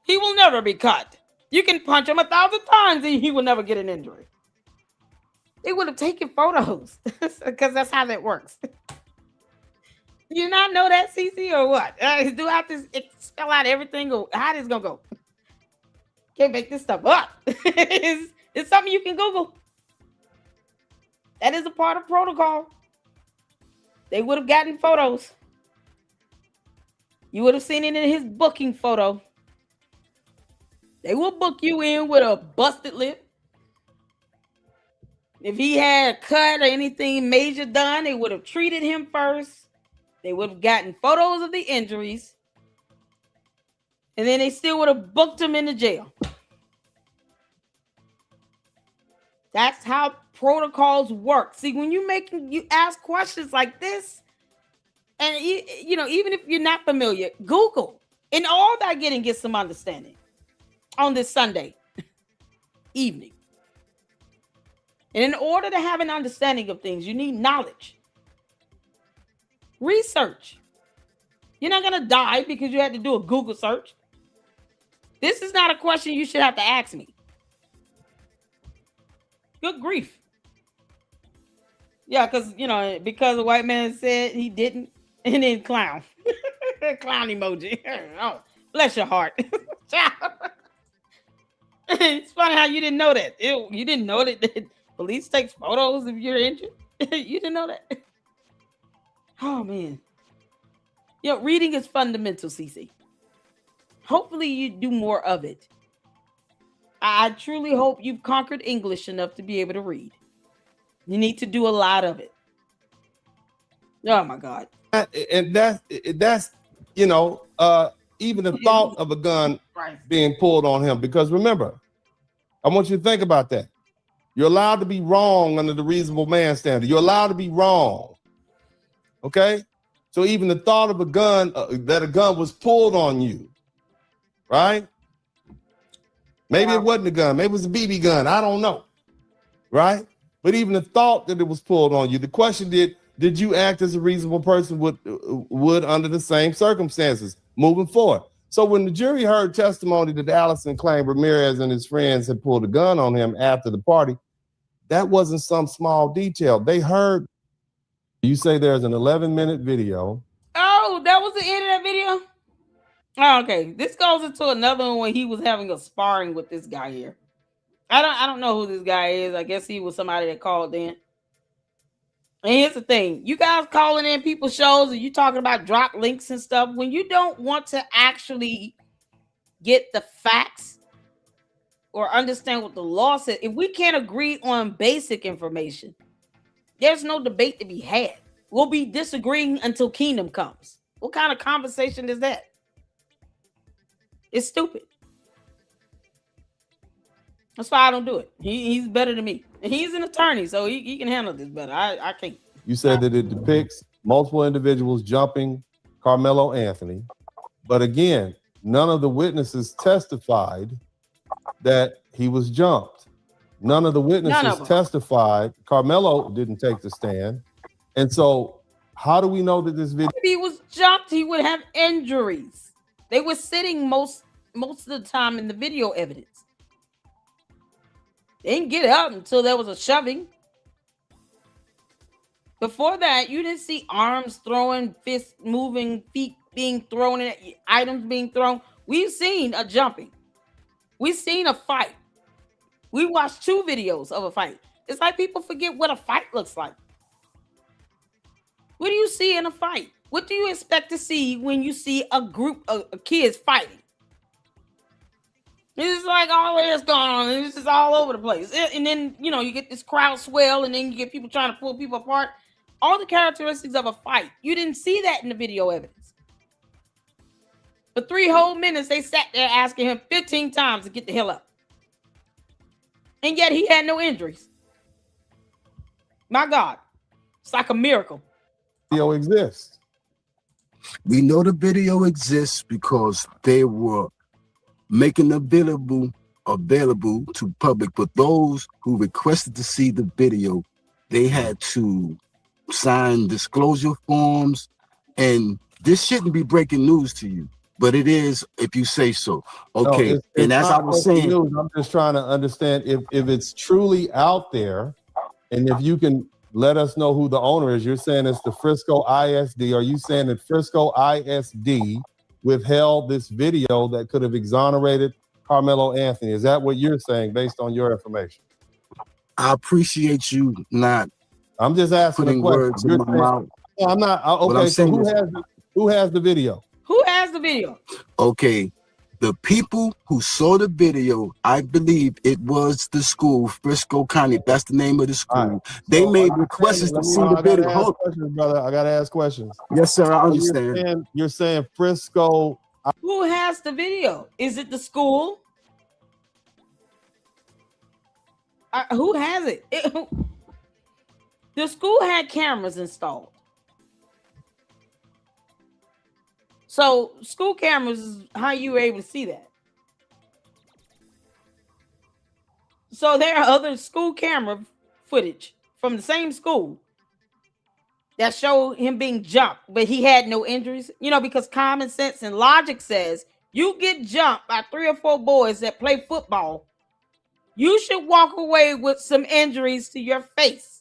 He will never be cut. You can punch him 1,000 times and he will never get an injury. They would have taken photos because that's how that works. Do you not know that, CC, or what? Do I have to spell out everything, or how this gonna go? Can't make this stuff up. It's something you can Google. That is a part of protocol. They would have gotten photos. You would have seen it in his booking photo. They will book you in with a busted lip. If he had a cut or anything major done, they would have treated him first. They would have gotten photos of the injuries. And then they still would have booked him into jail. That's how protocols work. See, when you ask questions like this, and even if you're not familiar, Google. And all that get some understanding on this Sunday evening. And in order to have an understanding of things, you need knowledge. Research. You're not going to die because you had to do a Google search. This is not a question you should have to ask me. Good grief. Yeah, because the white man said he didn't, and then clown. Clown emoji. Oh, bless your heart. It's funny how you didn't know that. You didn't know that police takes photos if you're injured. You didn't know that. Oh man. Reading is fundamental, CC. Hopefully you do more of it. I truly hope you've conquered English enough to be able to read. You need to do a lot of it. Oh my God.
And that's even the thought of a gun being pulled on him. Because remember, I want you to think about that. You're allowed to be wrong under the reasonable man standard. You're allowed to be wrong. Okay? So even the thought of a gun, that a gun was pulled on you, right? Maybe it wasn't a gun. Maybe it was a BB gun. I don't know, right? But even the thought that it was pulled on you, the question did you act as a reasonable person would under the same circumstances moving forward? So when the jury heard testimony that Allison claimed Ramirez and his friends had pulled a gun on him after the party, that wasn't some small detail. They heard, you say there's an 11-minute video.
Oh, that was the end of that video? Oh, okay. This goes into another one when he was having a sparring with this guy here. I don't know who this guy is. I guess he was somebody that called in. And here's the thing. You guys calling in people's shows and you talking about drop links and stuff. When you don't want to actually get the facts or understand what the law says, if we can't agree on basic information, there's no debate to be had. We'll be disagreeing until kingdom comes. What kind of conversation is that? It's stupid. That's why I don't do it. He's better than me. And he's an attorney, so he can handle this better. I can't.
You said that it depicts multiple individuals jumping Karmelo Anthony. But again, none of the witnesses testified that he was jumped. None of the witnesses testified. Karmelo didn't take the stand. And so how do we know that this video?
If he was jumped, he would have injuries. They were sitting most of the time in the video evidence. They didn't get up until there was a shoving. Before that, you didn't see arms throwing, fists moving, feet being thrown, items being thrown. We've seen a jumping. We've seen a fight. We watched 2 videos of a fight. It's like people forget what a fight looks like. What do you see in a fight? What do you expect to see when you see a group of kids fighting? It's like all of this going on, and it's just all over the place. And then, you get this crowd swell, and then you get people trying to pull people apart. All the characteristics of a fight. You didn't see that in the video evidence. For 3 whole minutes, they sat there asking him 15 times to get the hell up. And yet he had no injuries. My God. It's like a miracle.
Video exists.
We know the video exists because they were making available to public. But those who requested to see the video, they had to sign disclosure forms. And this shouldn't be breaking news to you, but it is if you say so. Okay.
No, it's
and as I was saying,
news. I'm just trying to understand if it's truly out there, and if you can let us know who the owner is. You're saying it's the Frisco ISD. Are you saying that Frisco ISD withheld this video that could have exonerated Karmelo Anthony? Is that what you're saying based on your information?
I appreciate you not.
I'm just asking
putting words in my mouth.
No, I'm not. Okay, so who has the video?
Who has the video?
Okay. The people who saw the video, I believe it was the school, Frisco County. That's the name of the school. Right. They made requests to see the video.
I gotta ask questions.
Yes, sir. I understand.
You're saying Frisco.
Who has the video? Is it the school? Who has it? The school had cameras installed. So school cameras is how you were able to see that. So there are other school camera footage from the same school that show him being jumped, but he had no injuries. Because common sense and logic says you get jumped by 3 or 4 boys that play football, you should walk away with some injuries to your face.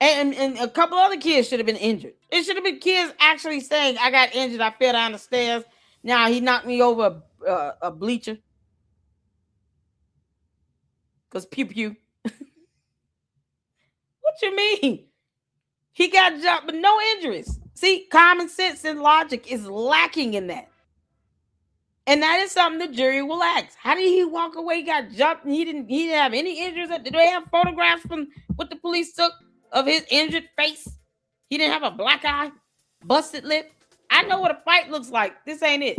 And a couple other kids should have been injured. It should have been kids actually saying, I got injured. I fell down the stairs. Now he knocked me over a bleacher. Because pew pew. What you mean? He got jumped, but no injuries. See, common sense and logic is lacking in that. And that is something the jury will ask. How did he walk away, got jumped, and he didn't have any injuries? Did they have photographs from what the police took of his injured face? He didn't have a black eye, busted lip. I I know what a fight looks like. This ain't it.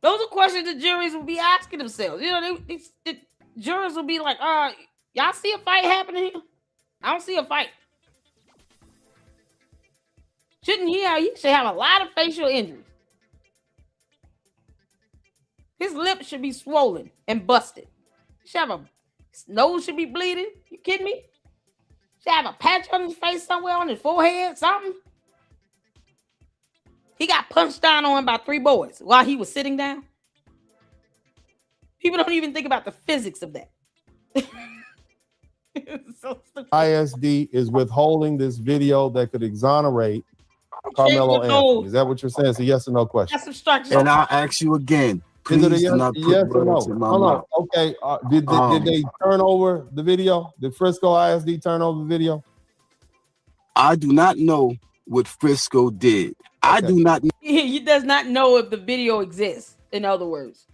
Those are questions the juries will be asking themselves. You know, the jurors will be like, y'all see a fight happening here? I don't see a fight. Shouldn't he should have a lot of facial injuries. His lips should be swollen and busted. His nose should be bleeding. You kidding me? Should have a patch on his face somewhere, on his forehead, something. He got punched down on by 3 boys while he was sitting down. People don't even think about the physics of that. So
ISD is withholding this video that could exonerate Karmelo Anthony. Is that what you're saying? It's a yes or no question.
That's obstruction.
And I'll ask you again. Please
Is it a yes,
do not put
yes or
words
no?
in my
Hold
mouth.
on. Okay. Did they turn over the video? Did Frisco ISD turn over the video?
I do not know what Frisco did. Okay. I do not know.
He does not know if the video exists, in other words.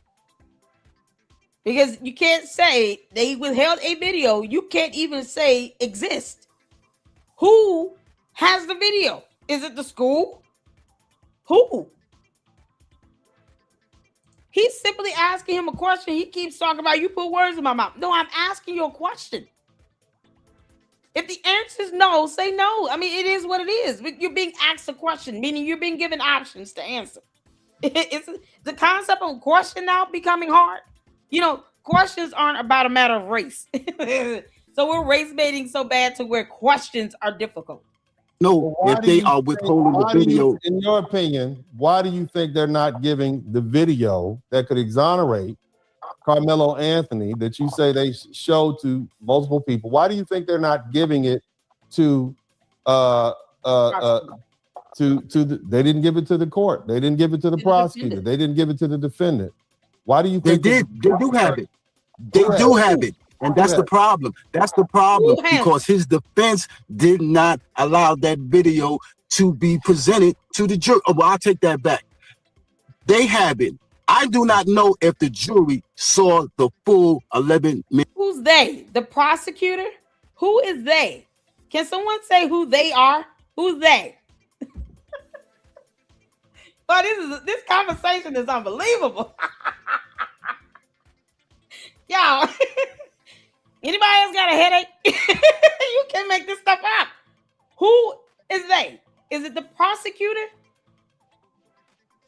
Because you can't say they withheld a video. You can't even say exist. Who has the video? Is it the school? Who? He's simply asking him a question. He keeps talking about, you put words in my mouth. No, I'm asking you a question. If the answer is no, say no. I mean, it is what it is. You're being asked a question, meaning you're being given options to answer. It's the concept of question now becoming hard. You know, questions aren't about a matter of race. So we're race baiting so bad to where questions are difficult.
No, if they are withholding the video.
In your opinion, why do you think they're not giving the video that could exonerate Karmelo Anthony that you say they showed to multiple people? Why do you think they're not giving it to they didn't give it to the court? They didn't give it to the prosecutor. They didn't give it to the defendant. Why do you think
they do have it? They do have it. And that's the problem. That's the problem, because his defense did not allow that video to be presented to the jury. Oh, well, I'll take that back. They have it. I do not know if the jury saw the full 11 minutes.
Who's they? The prosecutor? Who is they? Can someone say who they are? Who's they? But this conversation is unbelievable. Y'all. Anybody else got a headache? You can make this stuff up. Who is they? Is it the prosecutor?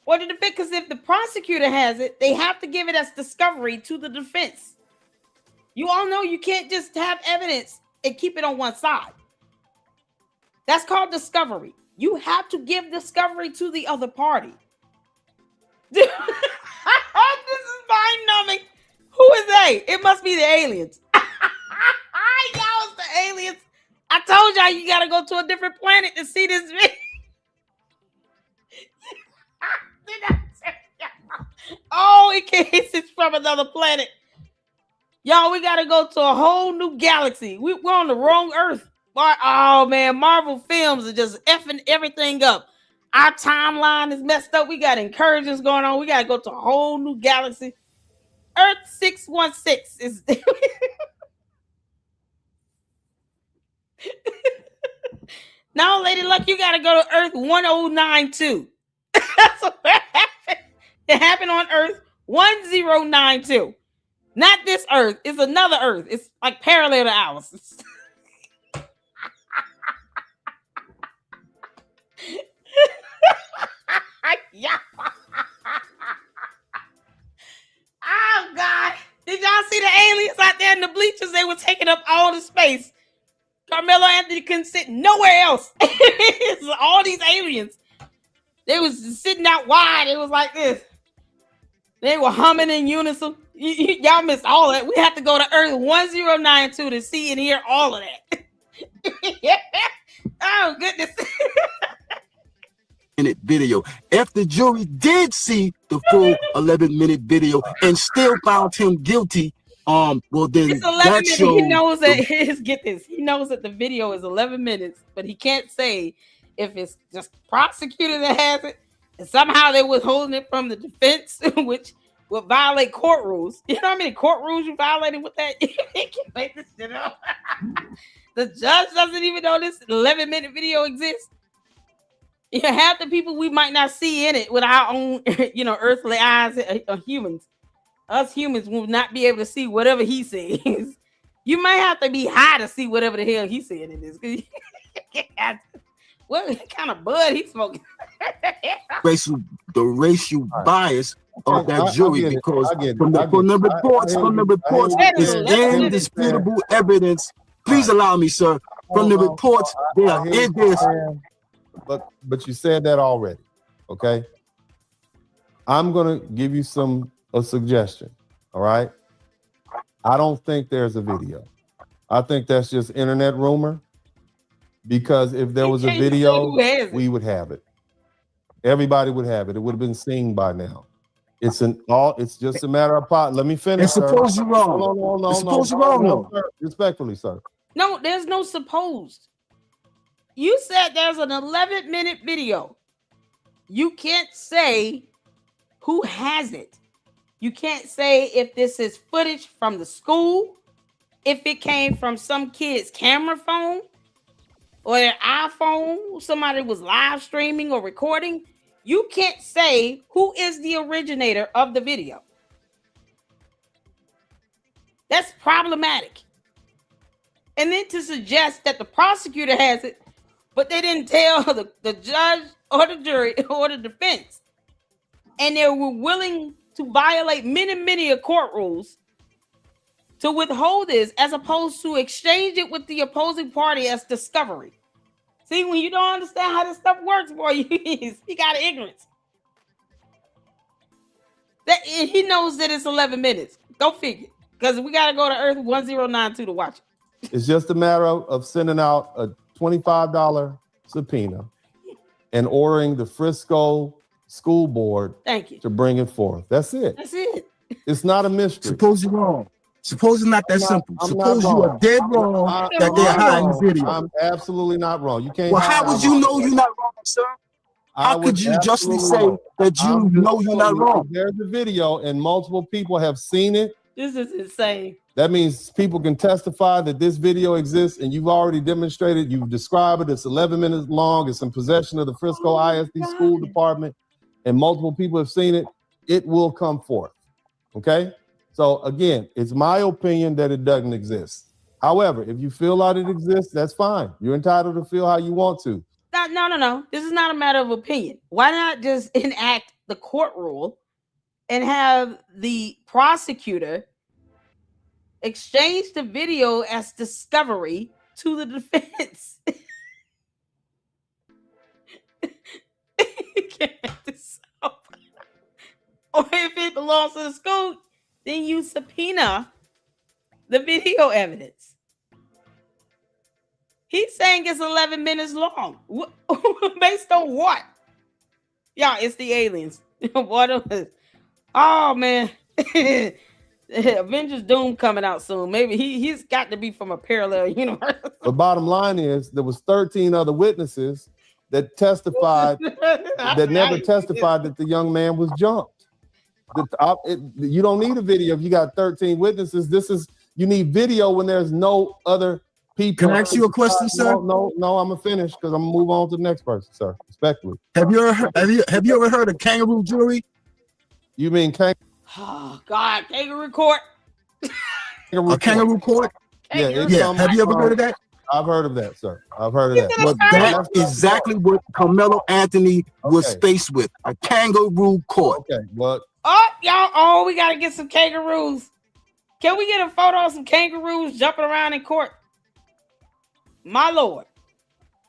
Or the defense? Because if the prosecutor has it, they have to give it as discovery to the defense. You all know you can't just have evidence and keep it on one side. That's called discovery. You have to give discovery to the other party. This is mind-numbing. Who is they? It must be the aliens. Y'all, it's the aliens. I told y'all you gotta go to a different planet to see this video. Oh, it's from another planet. Y'all, we gotta go to a whole new galaxy. We're on the wrong Earth. Oh man, Marvel films are just effing everything up. Our timeline is messed up. We got incursions going on. We gotta go to a whole new galaxy. Earth 616 is. No, Lady Luck, you gotta go to Earth 1092. That's what happened. It happened on Earth 1092. Not this Earth. It's another Earth. It's like parallel to ours. Yeah. Oh God. Did y'all see the aliens out there in the bleachers? They were taking up all the space. Karmelo Anthony couldn't sit nowhere else. All these aliens. They was sitting out wide. It was like this. They were humming in unison. Y'all missed all that. We have to go to Earth 1092 to see and hear all of that. Oh, goodness.
Minute video. If the jury did see the full 11-minute video and still found him guilty, well then
it's 11 minutes. He knows that get this. He knows that the video is 11 minutes, but he can't say if it's just prosecutor that has it, and somehow they're withholding it from the defense, which would violate court rules. You know how many court rules you violated with that? You can't make this shit up. The judge doesn't even know this 11-minute video exists. Yeah, half the people we might not see in it with our own, earthly eyes. Humans, us humans will not be able to see whatever he says. You might have to be high to see whatever the hell he's saying in this. What kind of bud he smoking?
The racial bias of that jury, because from the reports, it's indisputable evidence. Please allow me, sir. From the reports, they are in this.
But you said that already, okay? I'm gonna give you a suggestion. All right. I don't think there's a video. I think that's just internet rumor. Because if there was a video, we would have it. Everybody would have it. It would have been seen by now. It's just a matter of pot. Let me finish.
Suppose you're wrong. Suppose you're wrong.
Respectfully, sir.
No, there's no supposed. You said there's an 11-minute video. You can't say who has it. You can't say if this is footage from the school, if it came from some kid's camera phone or their iPhone, somebody was live streaming or recording. You can't say who is the originator of the video. That's problematic. And then to suggest that the prosecutor has it, but they didn't tell the judge or the jury or the defense, and they were willing to violate many court rules to withhold this, as opposed to exchange it with the opposing party as discovery. See, when you don't understand how this stuff works, boy, he got ignorance. That he knows that it's 11 minutes. Go figure. Because we got to go to Earth 1092 to watch it.
It's just a matter of sending out a $25 subpoena and ordering the Frisco School Board to bring it forth. That's it.
That's it.
It's not a mystery.
Suppose you're wrong. Suppose it's not that simple. Suppose you are dead wrong that they're hiding the video.
I'm absolutely not wrong. You can't.
Well, how would you know you're not wrong, sir? How could you justly say that you know you're not wrong?
There's a video and multiple people have seen it.
This is insane.
That means people can testify that this video exists, and you've already demonstrated, you've described it. It's 11 minutes long. It's in possession of the Frisco ISD School Department, and multiple people have seen it. It will come forth. Okay? So again, it's my opinion that it doesn't exist. However, if you feel like it exists, that's fine. You're entitled to feel how you want to.
No. This is not a matter of opinion. Why not just enact the court rule and have the prosecutor exchange the video as discovery to the defense? Or if it belongs to the school, then you subpoena the video evidence. He's saying it's 11 minutes long. Based on what? Yeah, it's the aliens. Oh, man. Avengers Doom coming out soon. Maybe he's got to be from a parallel universe.
The bottom line is there was 13 other witnesses that testified that never testified that the young man was jumped. You don't need a video if you got 13 witnesses. You need video when there's no other people.
Can I ask you a question, sir?
No, I'm gonna finish because I'm gonna move on to the next person, sir. Respectfully.
Have you ever heard of kangaroo jury?
You mean kangaroo?
Oh God, kangaroo court.
Kangaroo court?
Yeah.
Have you ever heard of that?
I've heard of that, sir. I've heard of that.
Well, that's exactly what Karmelo Anthony was faced with, a kangaroo court.
Okay, what?
Oh, y'all! Oh, we gotta get some kangaroos. Can we get a photo of some kangaroos jumping around in court? My Lord,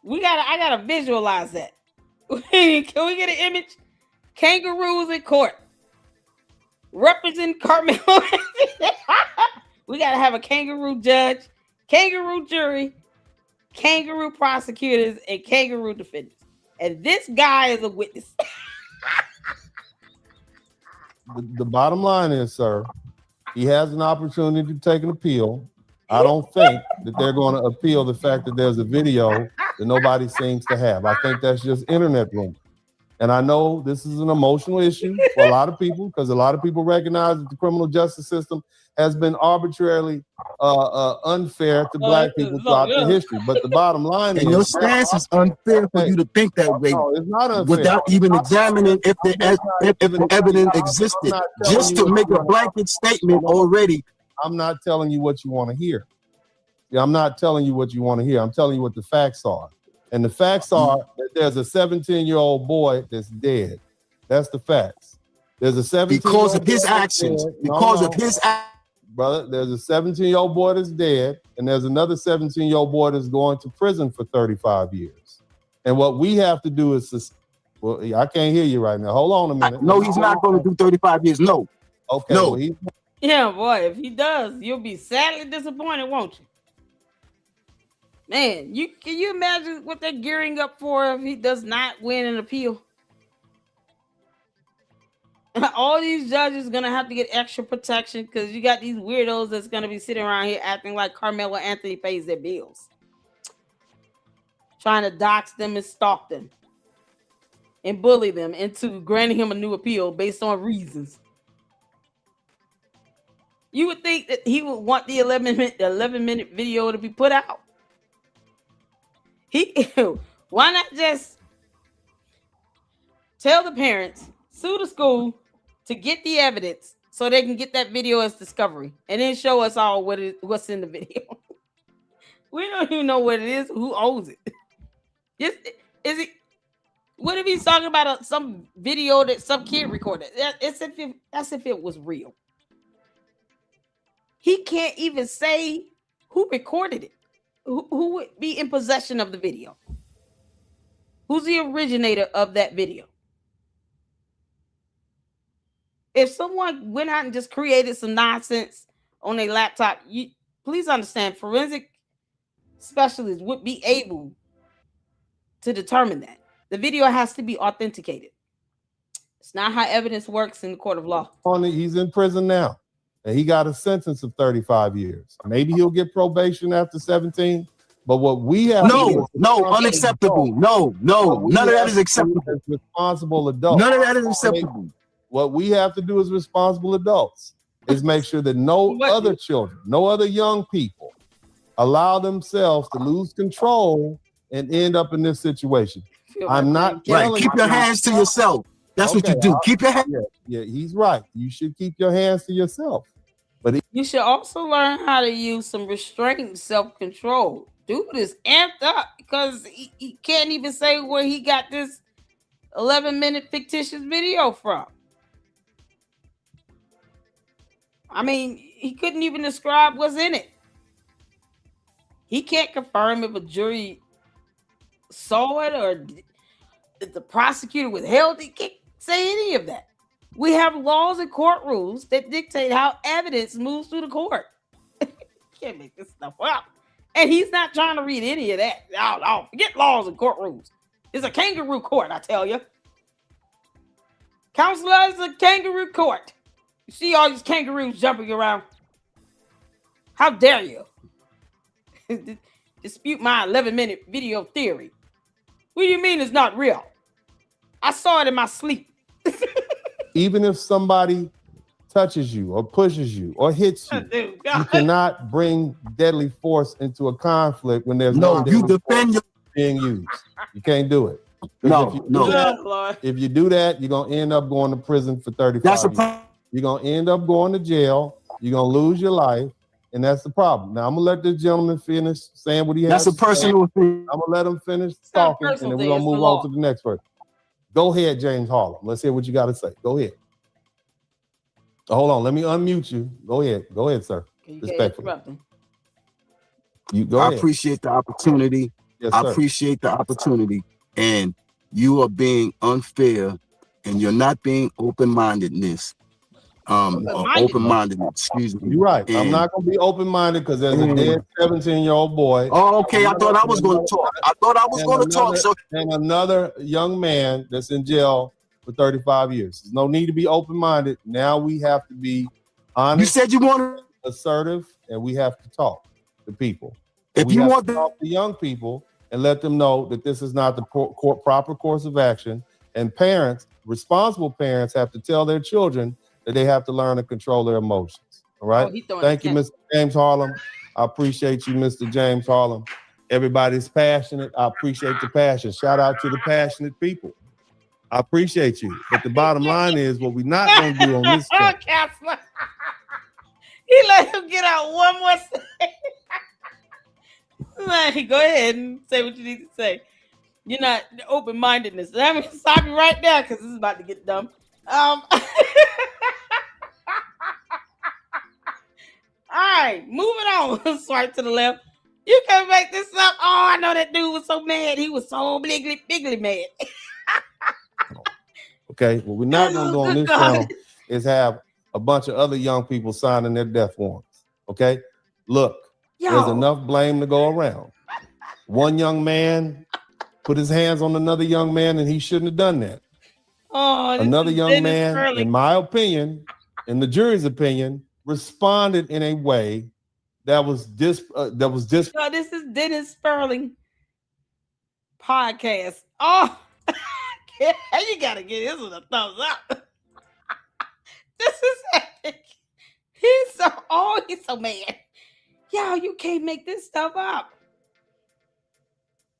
I gotta visualize that. Can we get an image? Kangaroos in court, representing Karmelo. We gotta have a kangaroo judge, kangaroo jury, kangaroo prosecutors, and kangaroo defendants. And this guy is a witness.
The bottom line is, sir, he has an opportunity to take an appeal. I don't think that they're going to appeal the fact that there's a video that nobody seems to have. I think that's just internet rumor. And I know this is an emotional issue for a lot of people because a lot of people recognize that the criminal justice system has been arbitrarily unfair to black people throughout the history. But the bottom line
And
is,
your stance is unfair for you to think that way
no, it's not unfair.
without even examining if the evidence existed. Just to make a blanket statement already.
I'm not telling you what you want to hear. Yeah, I'm not telling you what you want to hear. I'm telling you what the facts are. And the facts are that there's a 17-year-old boy that's dead. That's the facts. There's a 17-year-old
because of his actions. Because of his actions.
Brother, there's a 17-year-old boy that's dead, and there's another 17-year-old boy that's going to prison for 35 years. And what we have to do is, well, I can't hear you right now. Hold on a minute.
No, he's not going to do 35 years. No.
Okay.
No.
Well,
Yeah, boy, if he does, you'll be sadly disappointed, won't you? Man, can you imagine what they're gearing up for if he does not win an appeal? All these judges gonna have to get extra protection because you got these weirdos that's gonna be sitting around here acting like Karmelo Anthony pays their bills, trying to dox them and stalk them and bully them into granting him a new appeal based on reasons. You would think that he would want the 11-minute video to be put out. Why not just tell the parents, sue the school to get the evidence so they can get that video as discovery and then show us all what's in the video. We don't even know what it is, who owns it. What if he's talking about some video that some kid recorded? That's if it was real. He can't even say who recorded it. Who would be in possession of the video? Who's the originator of that video? If someone went out and just created some nonsense on a laptop, please understand, forensic specialists would be able to determine that. The video has to be authenticated. It's not how evidence works in the court of law.
He's in prison now. And he got a sentence of 35 years. Maybe he'll get probation after 17. But what we have
unacceptable. No, none of that is acceptable.
As responsible adults.
None of that is acceptable.
What we have to do as responsible adults is make sure that no other children, no other young people allow themselves to lose control and end up in this situation. I'm not
right. Keep your hands to yourself. That's what you do. Keep your hands.
Yeah, he's right. You should keep your hands to yourself. But
you should also learn how to use some restraint and self-control. Dude is amped up because he can't even say where he got this 11-minute fictitious video from. I mean, he couldn't even describe what's in it. He can't confirm if a jury saw it or if the prosecutor withheld it. He can't say any of that. We have laws and court rules that dictate how evidence moves through the court. Can't make this stuff up. And he's not trying to read any of that. No, forget laws and court rules. It's a kangaroo court, I tell you. Counselor, it's a kangaroo court. You see all these kangaroos jumping around. How dare you dispute my 11-minute video theory? What do you mean it's not real? I saw it in my sleep.
Even if somebody touches you or pushes you or hits you, you cannot bring deadly force into a conflict when there's no
you defend your
being used. You can't do it. If you do that, you're gonna end up going to prison for 35 years. You're gonna end up going to jail. You're gonna lose your life, and that's the problem. Now I'm gonna let this gentleman finish saying what he has.
That's a personal thing.
I'm gonna let him finish talking, and then we're gonna move on to the next person. Go ahead, James Harlem. Let's hear what you got to say. Go ahead. Hold on. Let me unmute you. Go ahead. Go ahead, sir. Respectfully. You go ahead.
I appreciate the opportunity.
Yes,
I appreciate the opportunity. And you are being unfair and you're not being open-mindedness. Open-mindedness, excuse me.
You're right. I'm not going to be open-minded because there's a dead 17-year-old boy.
Oh, okay. I thought I was going to talk. So,
and another young man that's in jail for 35 years. There's no need to be open-minded. Now we have to be honest.
You said you wanted
assertive, and we have to talk to people.
If you want
to talk to young people and let them know that this is not the proper course of action, And parents, responsible parents, have to tell their children that they have to learn to control their emotions. All right. Thank you, Mr. James Harlem. I appreciate you, Mr. James Harlem. Everybody's passionate. I appreciate the passion. Shout out to the passionate people. I appreciate you. But the bottom line is what we're not going to do on this channel.
He let him get out one more thing. Go ahead and say what you need to say. You're not open-mindedness. Let me stop you right there because this is about to get dumb. All right, moving on. Swipe to the left. You can't make this up. Oh, I know that dude was so mad. He was so bigly mad.
Okay, what we're not going to do on this channel is have a bunch of other young people signing their death warrants. Okay, look, there's enough blame to go around. One young man put his hands on another young man, and he shouldn't have done that.
Oh,
another young man, in my opinion, in the jury's opinion, responded in a way that was this. No,
this is Dennis Spurling podcast. Oh, you gotta get this with a thumbs up. This is epic. He's so mad. Yo, you can't make this stuff up.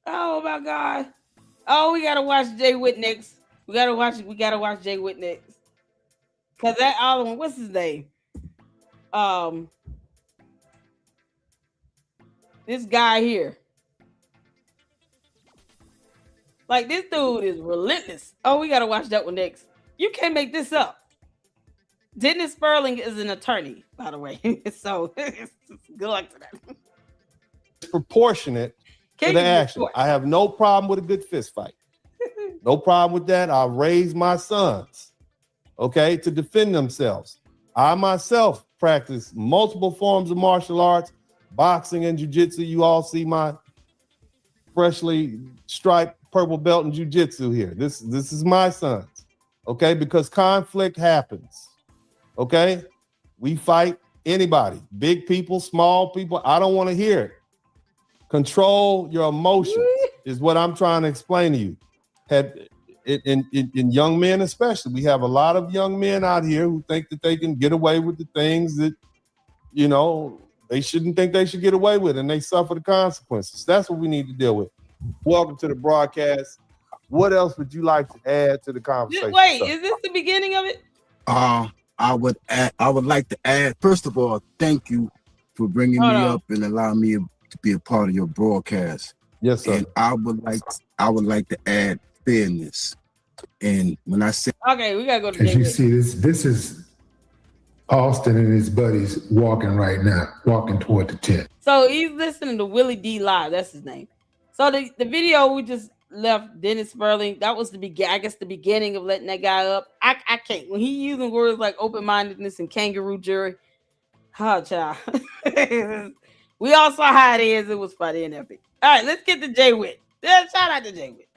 Oh my God. Oh, we gotta watch Jay Witt next. We gotta watch Jay Witt next. Cause that other one, what's his name? This guy here. Like, this dude is relentless. Oh, we gotta watch that one next. You can't make this up. Dennis Spurling is an attorney, by the way. So good luck to that.
Proportionate to the action. I have no problem with a good fist fight. No problem with that. I raised my sons, okay, to defend themselves. I myself practice multiple forms of martial arts, boxing and jiu-jitsu. You all see my freshly striped purple belt in jiu-jitsu here. This is my sons, okay, because conflict happens, okay? We fight anybody, big people, small people. I don't want to hear it. Control your emotions is what I'm trying to explain to you. In young men especially, we have a lot of young men out here who think that they can get away with the things that, you know, they shouldn't think they should get away with, and they suffer the consequences. That's what we need to deal with. Welcome to the broadcast. What else would you like to add to the conversation?
Wait, is this the beginning of it?
I would like to add, first of all, thank you for bringing me up and allowing me to be a part of your broadcast.
Yes, sir.
And I would like to add fairness. And when I say,
okay, we gotta go to.
As you see, this is Austin and his buddies walking right now, walking toward the tent.
So he's listening to Willie D Live. That's his name. So the video we just left, Dennis Spurling, that was the beginning of letting that guy up. I can't. When he using words like open-mindedness and kangaroo jury, child. We all saw how it is. It was funny and epic. All right, let's get to Jay Witt. Shout out to Jay Witt.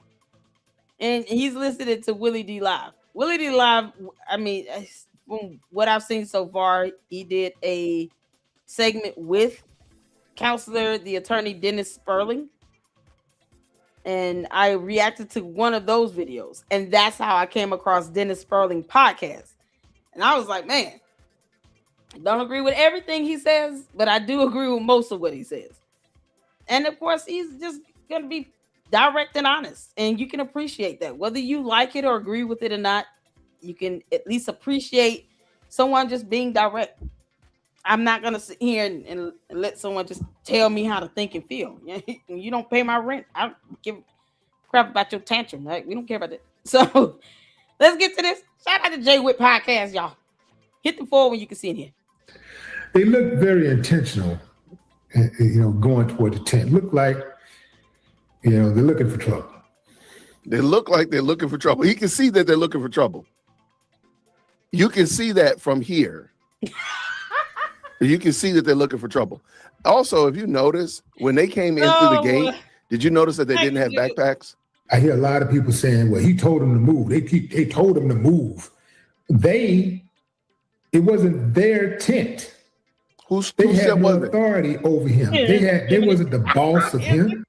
And he's listening to Willie D Live. Willie D Live, I mean, from what I've seen so far, he did a segment with counselor, the attorney Dennis Spurling. And I reacted to one of those videos. And that's how I came across Dennis Spurling podcast. And I was like, man, I don't agree with everything he says, but I do agree with most of what he says. And of course, he's just going to be direct and honest. And you can appreciate that. Whether you like it or agree with it or not, you can at least appreciate someone just being direct. I'm not going to sit here and let someone just tell me how to think and feel. You don't pay my rent. I don't give a crap about your tantrum. Right? We don't care about that. So let's get to this. Shout out to Jay Witt podcast, y'all. Hit the forward when you can see in here.
They look very intentional, going toward the tent. Look like, they're looking for trouble.
They look like they're looking for trouble. You can see that they're looking for trouble. You can see that from here. You can see that they're looking for trouble. Also, if you notice, when they came in through the gate, did you notice that they didn't have backpacks?
I hear a lot of people saying, well, he told them to move. They told them to move. It wasn't their tent. They had no authority over him. They wasn't the boss of him.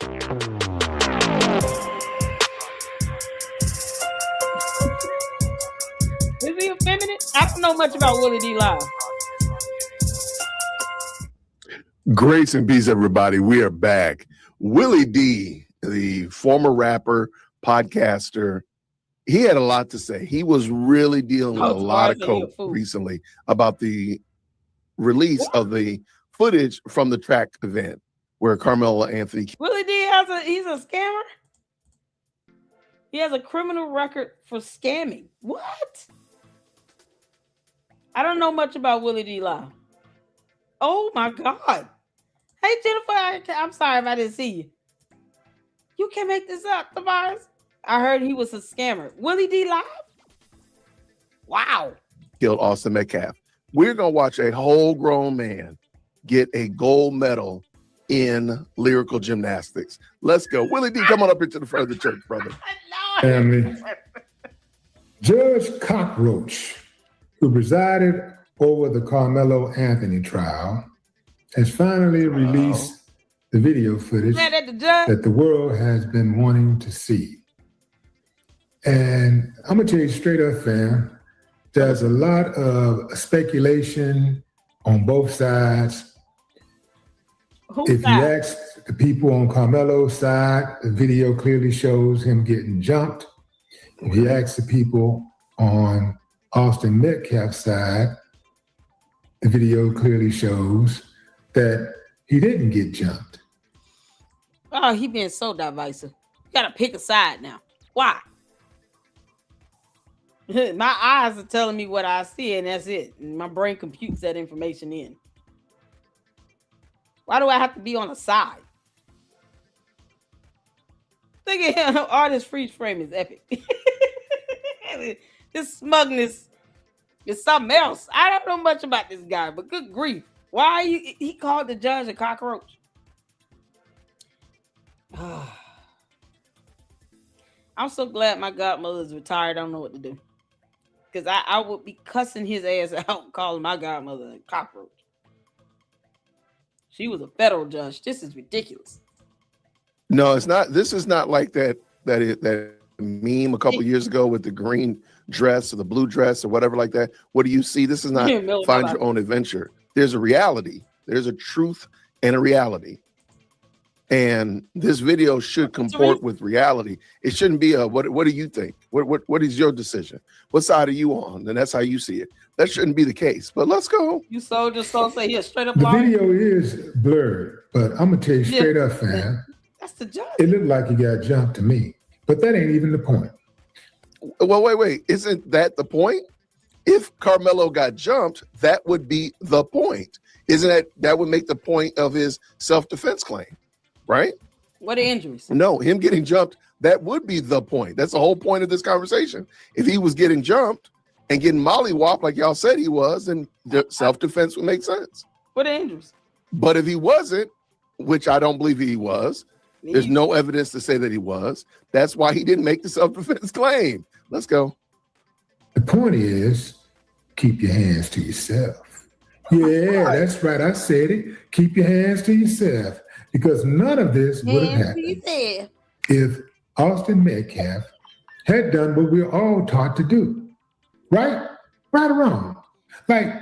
I don't know much about Willie D. Live.
Grace and peace, everybody. We are back. Willie D, the former rapper, podcaster, he had a lot to say. He was really dealing with a lot of coke recently about the release of the footage from the track event where Karmelo Anthony.
Willie D he's a scammer. He has a criminal record for scamming. What? I don't know much about Willie D. Live. Oh my God. Hey Jennifer, I'm sorry if I didn't see you. You can't make this up, Tavares. I heard he was a scammer. Willie D. Live? Wow.
Killed Austin Metcalf. We're going to watch a whole grown man get a gold medal in lyrical gymnastics. Let's go. Willie D, come on up into the front of the church, brother.
Family. Judge Cockroach, who presided over the Karmelo Anthony trial, has finally released the video footage that the world has been wanting to see. And I'm going to tell you straight up, fam, there's a lot of speculation on both sides. If you ask the people on Karmelo's side, the video clearly shows him getting jumped. If you ask the people on Austin Metcalf's side, the video clearly shows that he didn't get jumped.
Oh, he being so divisive. You gotta pick a side now. Why? My eyes are telling me what I see, and that's it. And my brain computes that information in. Why do I have to be on a side? Look at him. All this freeze frame is epic. This smugness is something else. I don't know much about this guy, but good grief. Why are you? He called the judge a cockroach. I'm so glad my godmother is retired. I don't know what to do. Because I would be cussing his ass out, calling my godmother a cockroach. She was a federal judge. This is ridiculous.
No, it's not. This is not like that meme a couple years ago with the green dress or the blue dress or whatever like that. What do you see? This is not find your own adventure. There's a reality. There's a truth and a reality. And this video should comport with reality. It shouldn't be a what do you think? What is your decision? What side are you on? And that's how you see it. That shouldn't be the case. But let's go.
You just so say here straight up.
The video is blurred, but I'm gonna tell you straight up, fam.
That's the judge.
It looked like he got jumped to me, but that ain't even the point.
Well, wait. Isn't that the point? If Karmelo got jumped, that would be the point. Isn't that would make the point of his self-defense claim, right?
What are injuries?
No, him getting jumped, that would be the point. That's the whole point of this conversation. If he was getting jumped and getting mollywopped like y'all said he was, then self-defense would make sense.
What are injuries?
But if he wasn't, which I don't believe he was, there's no evidence to say that he was. That's why he didn't make the self-defense claim. Let's go.
The point is, keep your hands to yourself. Yeah, that's right. I said it. Keep your hands to yourself. Because none of this would have happened if Austin Metcalf had done what we're all taught to do. Right? Right or wrong? Like,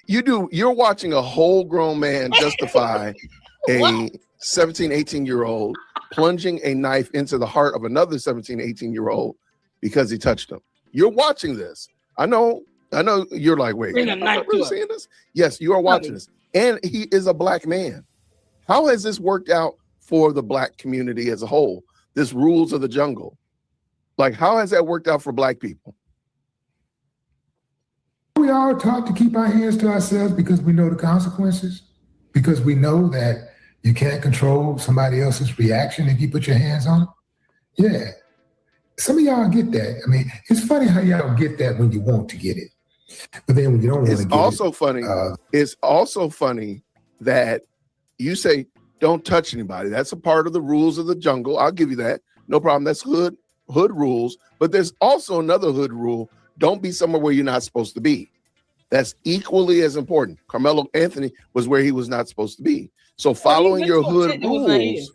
you're watching a whole grown man justify a 17, 18-year-old plunging a knife into the heart of another 17, 18-year-old because he touched him. You're watching this. I know you're like, wait, am I really seeing this? Yes, you are watching this. And he is a black man. How has this worked out for the black community as a whole? This rules of the jungle. Like, how has that worked out for black people?
We are taught to keep our hands to ourselves because we know the consequences, because we know that you can't control somebody else's reaction if you put your hands on them. Yeah. Some of y'all get that. I mean, it's funny how y'all get that when you want to get it. But then when you don't want to get it.
It's also funny that you say, don't touch anybody. That's a part of the rules of the jungle. I'll give you that. No problem. That's hood rules. But there's also another hood rule. Don't be somewhere where you're not supposed to be. That's equally as important. Karmelo Anthony was where he was not supposed to be. So following your hood rules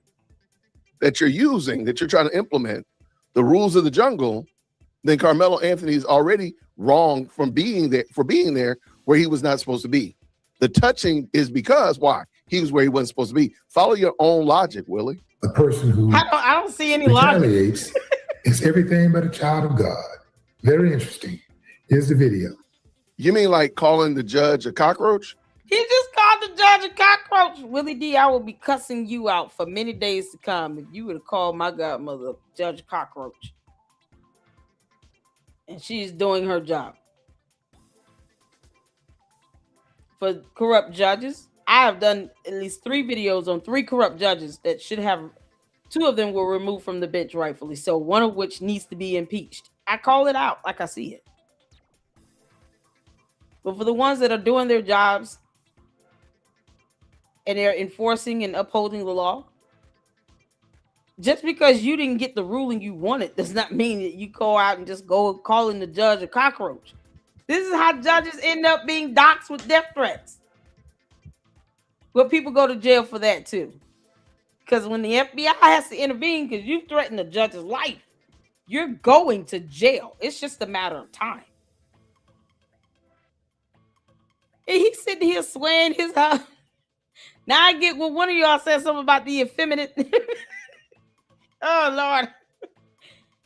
that you're using, that you're trying to implement, the rules of the jungle, then Karmelo Anthony is already wrong from being there where he was not supposed to be. The touching is because why? He was where he wasn't supposed to be. Follow your own logic, Willie.
The person who
I don't see any logic.
retaliates is everything but a child of God. Very interesting. Here's the video.
You mean like calling the judge a cockroach?
He just called the judge a cockroach. Willie D, I will be cussing you out for many days to come if you would have called my godmother Judge Cockroach. And she's doing her job. For corrupt judges, I have done at least 3 videos on 3 corrupt judges that should have, 2 of them were removed from the bench rightfully, so one of which needs to be impeached. I call it out like I see it. But for the ones that are doing their jobs and they're enforcing and upholding the law, just because you didn't get the ruling you wanted does not mean that you go out and just go calling the judge a cockroach. This is how judges end up being doxxed with death threats. But people go to jail for that too. Because when the FBI has to intervene because you threatened the judge's life, you're going to jail. It's just a matter of time. And he's sitting here swearing his house. Now I get what one of y'all said something about the effeminate. Oh, Lord.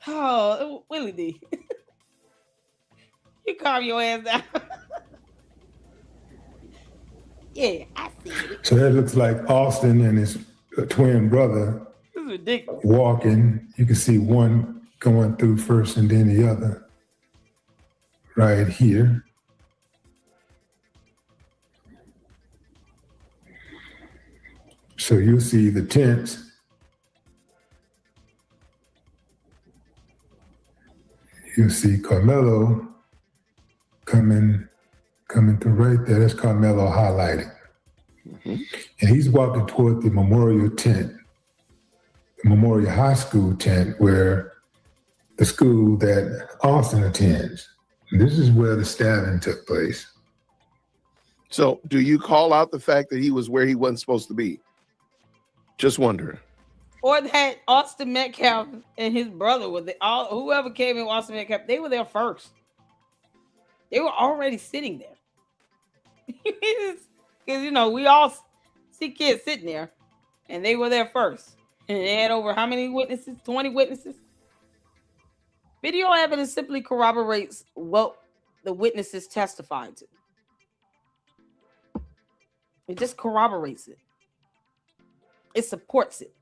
Oh, Willie D. You calm your ass down. Yeah, I see it.
So that looks like Austin and his twin brother
This is ridiculous.
walking. You can see one going through first and then the other right here. So you'll see the tents. You'll see Karmelo coming through right there. That's Karmelo highlighted. Mm-hmm. And he's walking toward the memorial tent, the Memorial High School tent, where the school that Austin attends. And this is where the stabbing took place.
So do you call out the fact that he was where he wasn't supposed to be? Just wondering.
Or that Austin Metcalf and his brother were whoever came in Austin Metcalf, they were there first. They were already sitting there. Because, you know, we all see kids sitting there, and they were there first. And they had over how many witnesses? 20 witnesses? Video evidence simply corroborates what the witnesses testified to. It just corroborates it. It supports it.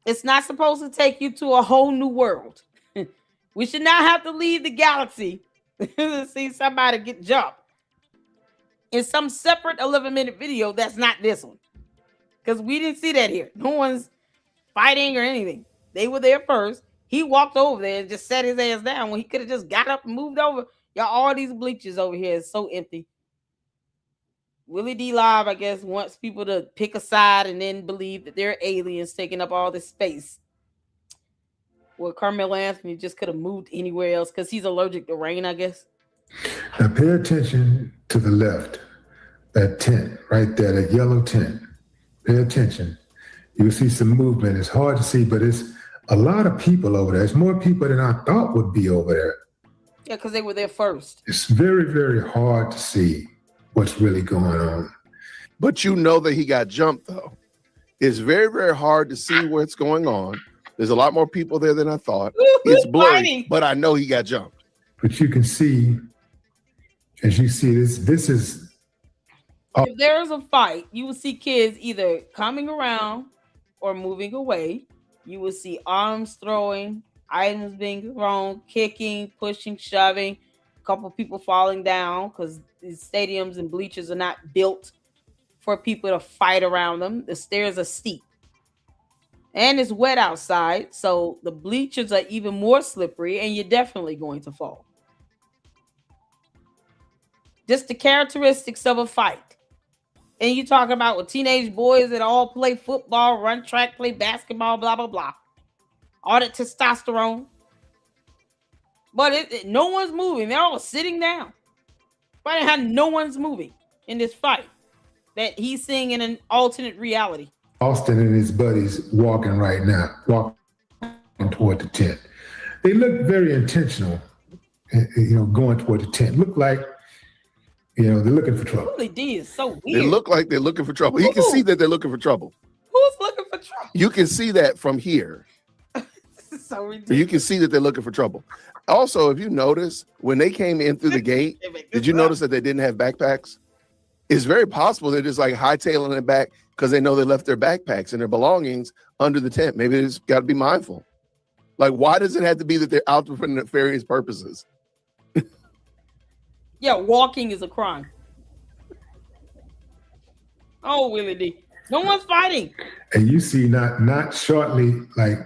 It's not supposed to take you to a whole new world. We should not have to leave the galaxy to see somebody get jumped in some separate 11-minute video that's not this one. Because we didn't see that here. No one's fighting or anything. They were there first. He walked over there and just sat his ass down when he could have just got up and moved over. Y'all, all these bleachers over here is so empty. Willie D Live, I guess, wants people to pick a side and then believe that they're aliens taking up all this space. Well, Karmelo Anthony just could have moved anywhere else because he's allergic to rain, I guess.
Now pay attention to the left, that tent right there, that yellow tent. Pay attention. You'll see some movement. It's hard to see, but it's a lot of people over there. It's more people than I thought would be over there.
Yeah, because they were there first.
It's very, very hard to see what's really going on.
But you know that he got jumped, though. It's very, very hard to see what's going on. There's a lot more people there than I thought. It's blurry, but I know he got jumped.
But you can see, as you see this is...
If there's a fight, you will see kids either coming around or moving away. You will see arms throwing, items being thrown, kicking, pushing, shoving, a couple people falling down because these stadiums and bleachers are not built for people to fight around them. The stairs are steep. And it's wet outside, so the bleachers are even more slippery, and you're definitely going to fall. Just the characteristics of a fight. And you talking about with teenage boys that all play football, run track, play basketball, blah, blah, blah. All that testosterone. But no one's moving. They're all sitting down. But how no one's moving in this fight that he's seeing in an alternate reality.
Austin and his buddies walking right now, walking toward the tent. They look very intentional going toward the tent. Look like, they're looking for trouble.
Willie D is so weird.
They look like they're looking for trouble. You can see that they're looking for trouble.
Who's looking for trouble?
You can see that from here.
This is so ridiculous.
You can see that they're looking for trouble. Also, if you notice, when they came in through the gate, did you notice that they didn't have backpacks? It's very possible they're just like hightailing it back because they know they left their backpacks and their belongings under the tent. Maybe they just got to be mindful. Like, why does it have to be that they're out for nefarious purposes?
Yeah, walking is a crime. Oh, Willie D. No one's fighting.
And you see not shortly, like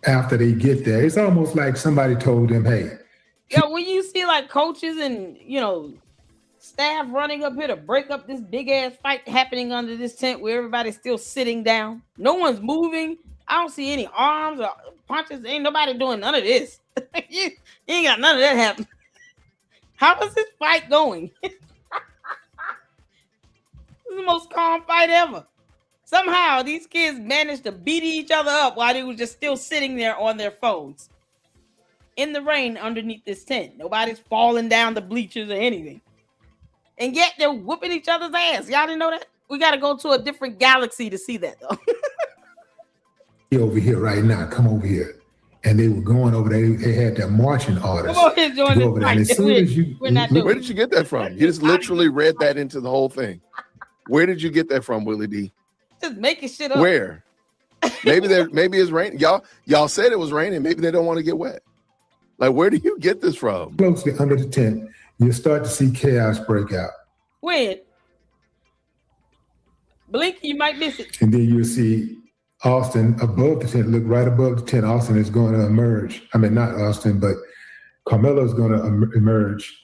after they get there, it's almost like somebody told them, hey.
Yeah, when you see like coaches and, staff running up here to break up this big ass fight happening under this tent where everybody's still sitting down. No one's moving. I don't see any arms or punches. Ain't nobody doing none of this. you ain't got none of that happening. How is this fight going? This is the most calm fight ever. Somehow these kids managed to beat each other up while they were just still sitting there on their phones in the rain underneath this tent. Nobody's falling down the bleachers or anything. And yet they're whooping each other's ass. Y'all didn't know that? We got to go to a different galaxy to see that, though.
Over here right now. Come over here. And they were going over there. They had their marching orders.
Come over here, join this fight.
As soon as
where did you get that from? You just literally read that into the whole thing. Where did you get that from, Willie D?
Just making shit up.
Where? Maybe it's raining. Y'all said it was raining. Maybe they don't want to get wet. Like, where do you get this from?
Closely under the tent, you'll start to see chaos break out.
When? Blink, you might miss it.
And then you'll see Austin above the tent. Look right above the tent. Austin is going to emerge. I mean, not Austin, but Karmelo is going to emerge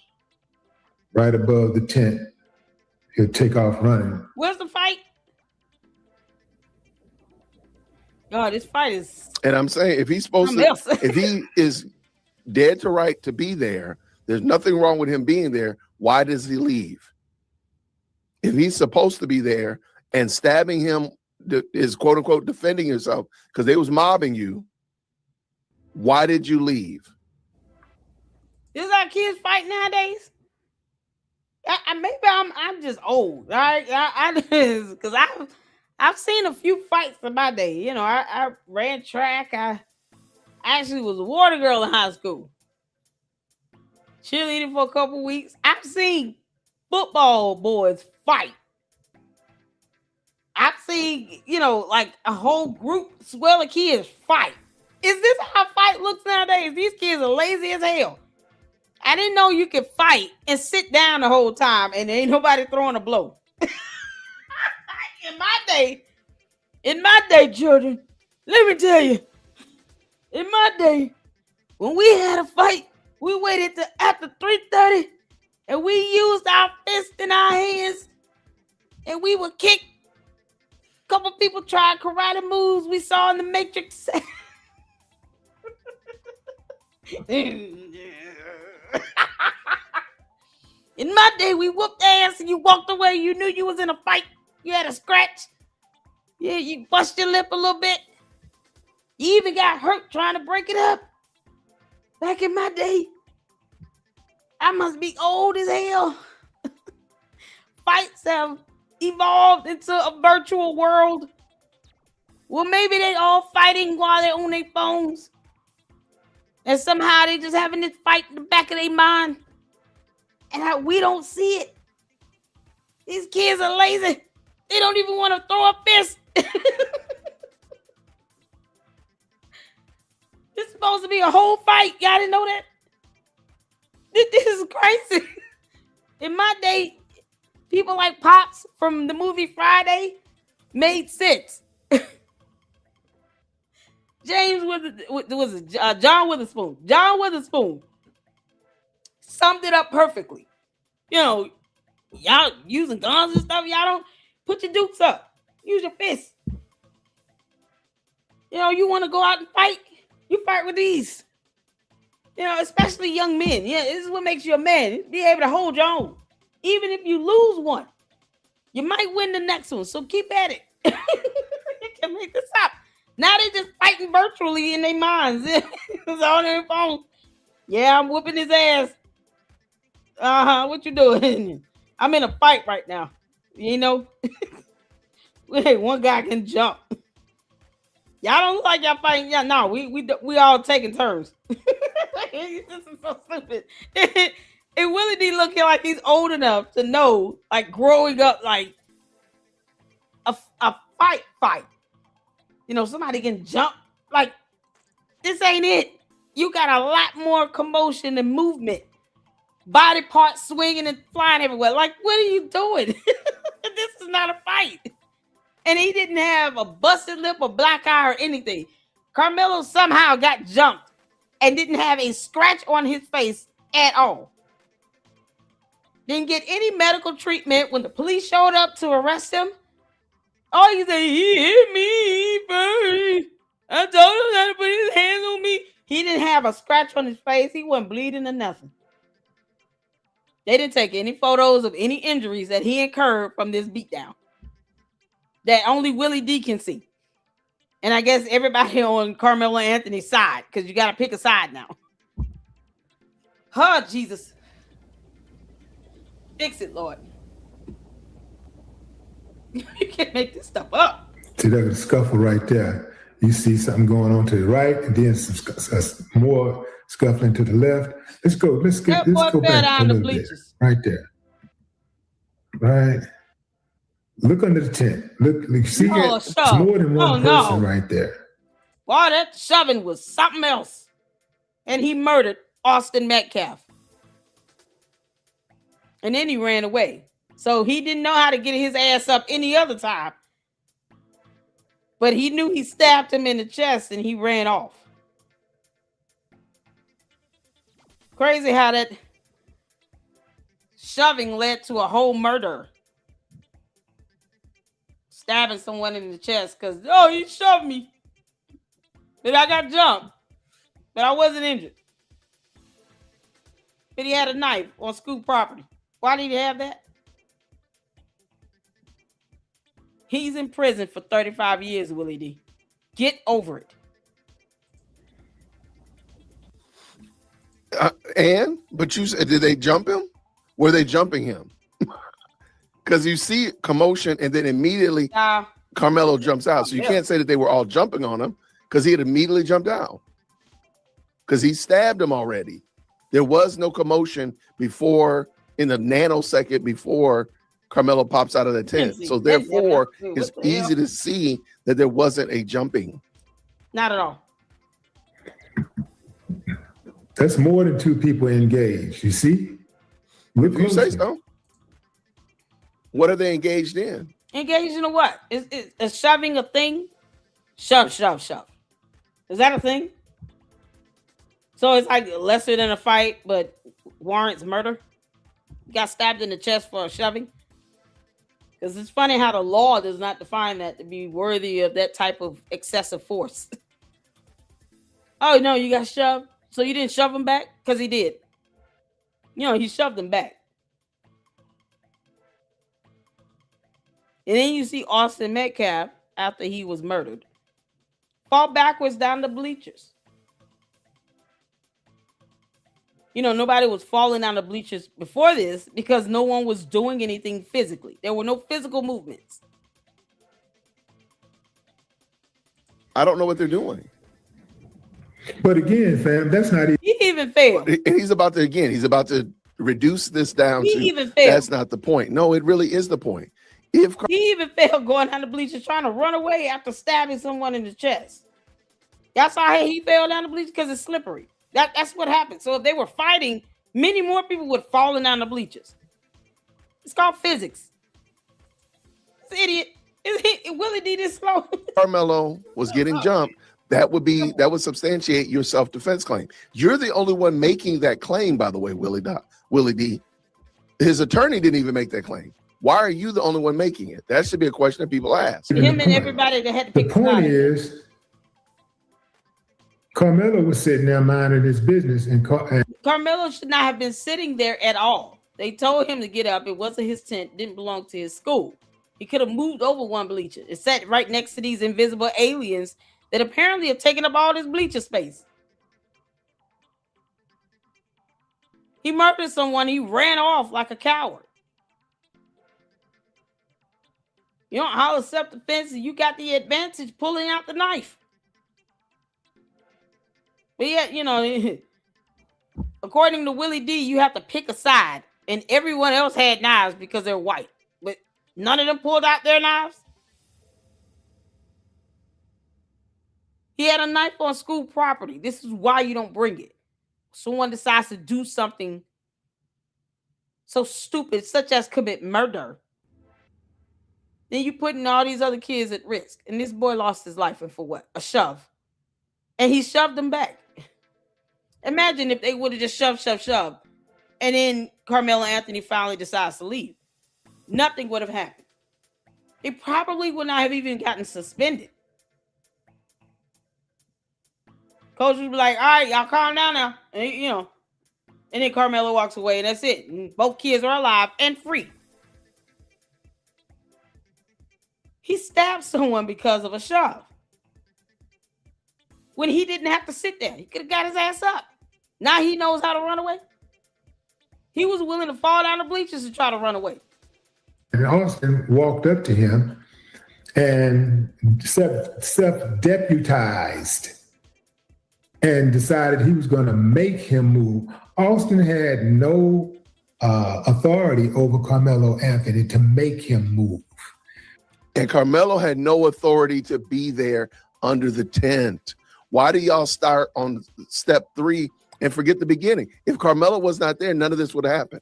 right above the tent. He'll take off running.
Where's the fight? Oh, this fight is.
And I'm saying, if he's supposed to, if he is dead to right to be there, there's nothing wrong with him being there. Why does he leave? If he's supposed to be there and stabbing him is quote unquote defending yourself because they was mobbing you, why did you leave?
This is how kids fight nowadays. Maybe I'm just old, right? Because I've seen a few fights in my day. I ran track. I actually was a water girl in high school. Cheerleading for a couple weeks. I've seen football boys fight. I've seen, like a whole group swell of kids fight. Is this how fight looks nowadays? These kids are lazy as hell. I didn't know you could fight and sit down the whole time and ain't nobody throwing a blow. In my day, children, let me tell you, in my day, when we had a fight, we waited till after 3:30 and we used our fists in our hands and we would kick. A couple people tried karate moves we saw in the Matrix. In my day, we whooped ass and you walked away. You knew you was in a fight. You had a scratch. Yeah, you bust your lip a little bit. You even got hurt trying to break it up. Back in my day, I must be old as hell. Fights have evolved into a virtual world. Well, maybe they all fighting while they're on their phones. And somehow they just having this fight in the back of their mind. And we don't see it. These kids are lazy. They don't even want to throw a fist. This is supposed to be a whole fight. Y'all didn't know that? This is crazy. In my day, people like Pops from the movie Friday made sense. John Witherspoon. John Witherspoon summed it up perfectly. Y'all using guns and stuff. Y'all don't put your dukes up. Use your fists. You want to go out and fight? You fight with these. Especially young men. Yeah, this is what makes you a man. Be able to hold your own. Even if you lose one, you might win the next one. So keep at it. You can make this up. Now they just fighting virtually in their minds. It's on their phone. Yeah, I'm whooping his ass. What you doing? I'm in a fight right now. You know, hey, one guy can jump. Y'all don't look like y'all fighting. Yeah, no, we all taking turns. This is so stupid. And Willie D looking like he's old enough to know, like growing up, like a fight. You know, somebody can jump. Like, this ain't it. You got a lot more commotion and movement. Body parts swinging and flying everywhere. Like, what are you doing? This is not a fight. And he didn't have a busted lip or black eye or anything. Karmelo somehow got jumped and didn't have a scratch on his face at all. Didn't get any medical treatment when the police showed up to arrest him. Oh, he said, he hit me first. I told him not to put his hands on me. He didn't have a scratch on his face. He wasn't bleeding or nothing. They didn't take any photos of any injuries that he incurred from this beatdown that only Willie D can see. And I guess everybody on Karmelo Anthony's side, because you got to pick a side now. Oh, Jesus. Fix it, Lord. You can't make this stuff up.
See, there's a scuffle right there. You see something going on to the right, and then some more scuffling to the left. Let's go back a little bit. Right there. Right. Look under the tent. Look, see it's more than one person right there.
Boy, that shoving was something else. And he murdered Austin Metcalf. And then he ran away. So he didn't know how to get his ass up any other time. But he knew he stabbed him in the chest and he ran off. Crazy how that shoving led to a whole murder. Stabbing someone in the chest because, he shoved me. But I got jumped. But I wasn't injured. But he had a knife on school property. Why did he have that? He's in prison for 35 years, Willie D. Get over it.
But you said, did they jump him? Were they jumping him? Because you see commotion and then immediately Karmelo jumps out. So you can't say that they were all jumping on him because he had immediately jumped out. Because he stabbed him already. There was no commotion before, in the nanosecond before Karmelo pops out of the tent. So therefore, it's easy to see that there wasn't a jumping.
Not at all.
That's more than two people engaged. You see?
If you say so. What are they engaged in?
Engaged in what? Is shoving a thing? Shove. Is that a thing? So it's like lesser than a fight, but warrants murder? Got stabbed in the chest for shoving? Because it's funny how the law does not define that to be worthy of that type of excessive force. Oh, no, you got shoved? So you didn't shove him back? Because he did. He shoved him back. And then you see Austin Metcalf, after he was murdered, fall backwards down the bleachers. Nobody was falling down the bleachers before this because no one was doing anything physically. There were no physical movements.
I don't know what they're doing.
But again, fam, that's not even.
He even failed.
And he's about to reduce this down that's not the point. No, it really is the point.
He even failed going down the bleachers trying to run away after stabbing someone in the chest. That's how he fell down the bleachers, because it's slippery. That's what happened. So if they were fighting, many more people would fall down the bleachers. It's called physics. This idiot. Willie D this slow.
Karmelo was getting jumped. That would substantiate your self-defense claim. You're the only one making that claim, by the way, Willie D. His attorney didn't even make that claim. Why are you the only one making it? That should be a question that people ask.
Him and everybody that had to pick
the point is, Karmelo was sitting there minding his business, and
Karmelo should not have been sitting there at all. They told him to get up. It wasn't his tent. Didn't belong to his school. He could have moved over one bleacher. It sat right next to these invisible aliens that apparently have taken up all this bleacher space. He murdered someone. He ran off like a coward. You don't holler self-defense, and you got the advantage pulling out the knife. But yet, you know, according to Willie D, you have to pick a side, and everyone else had knives because they're white, but none of them pulled out their knives. He had a knife on school property. This is why you don't bring it. Someone decides to do something so stupid, such as commit murder. Then you putting all these other kids at risk. And this boy lost his life, and for what? A shove. And he shoved them back. Imagine if they would have just shoved. And then Karmelo Anthony finally decides to leave. Nothing would have happened. He probably would not have even gotten suspended. Coach would be like, all right, y'all calm down now. And, you know, and then Karmelo walks away, and that's it. And both kids are alive and free. He stabbed someone because of a shove. When he didn't have to sit there. He could have got his ass up. Now he knows how to run away. He was willing to fall down the bleachers to try to run away.
And Austin walked up to him and self-deputized and decided he was going to make him move. Austin had no authority over Karmelo Anthony to make him move.
And Karmelo had no authority to be there under the tent. Why do y'all start on step 3 and forget the beginning? If Karmelo was not there, none of this would have happened.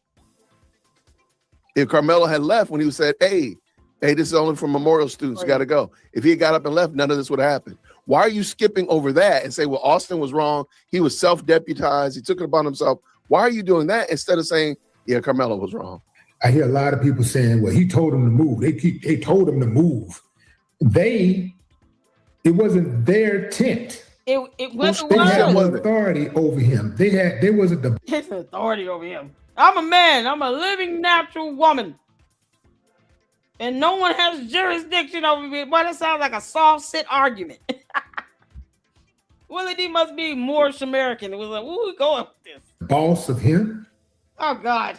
If Karmelo had left when he said, hey, this is only for memorial students, you got to go. If he had got up and left, none of this would have happened. Why are you skipping over that and say, well, Austin was wrong. He was self-deputized. He took it upon himself. Why are you doing that instead of saying, yeah, Karmelo was wrong?
I hear a lot of people saying, well, he told him to move. They told him to move. It wasn't their tent.
It wasn't.
They had no authority over him. There wasn't the
authority over him. I'm a man. I'm a living natural woman. And no one has jurisdiction over me. Boy, that sounds like a soft sit argument. Willie D must be Moorish American. It was like, where we going with this?
Boss of him.
Oh, God.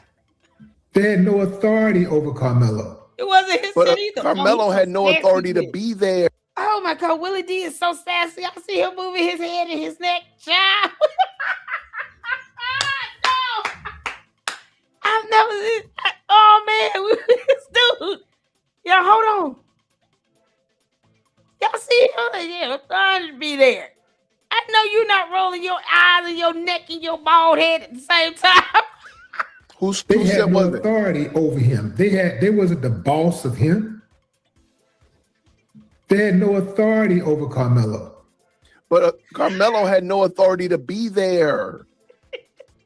They had no authority over Karmelo.
It wasn't his sit either.
Karmelo had no authority to be there.
Oh, my God. Willie D is so sassy. I see him moving his head and his neck. Child. No. I've never seen. Oh, man. This dude. Yeah, hold on. Y'all see him? Yeah, I'm trying to be there. I know you're not rolling your eyes and your neck and your bald head at the same time.
They had no authority over him. They wasn't the boss of him. They had no authority over Karmelo.
But Karmelo had no authority to be there.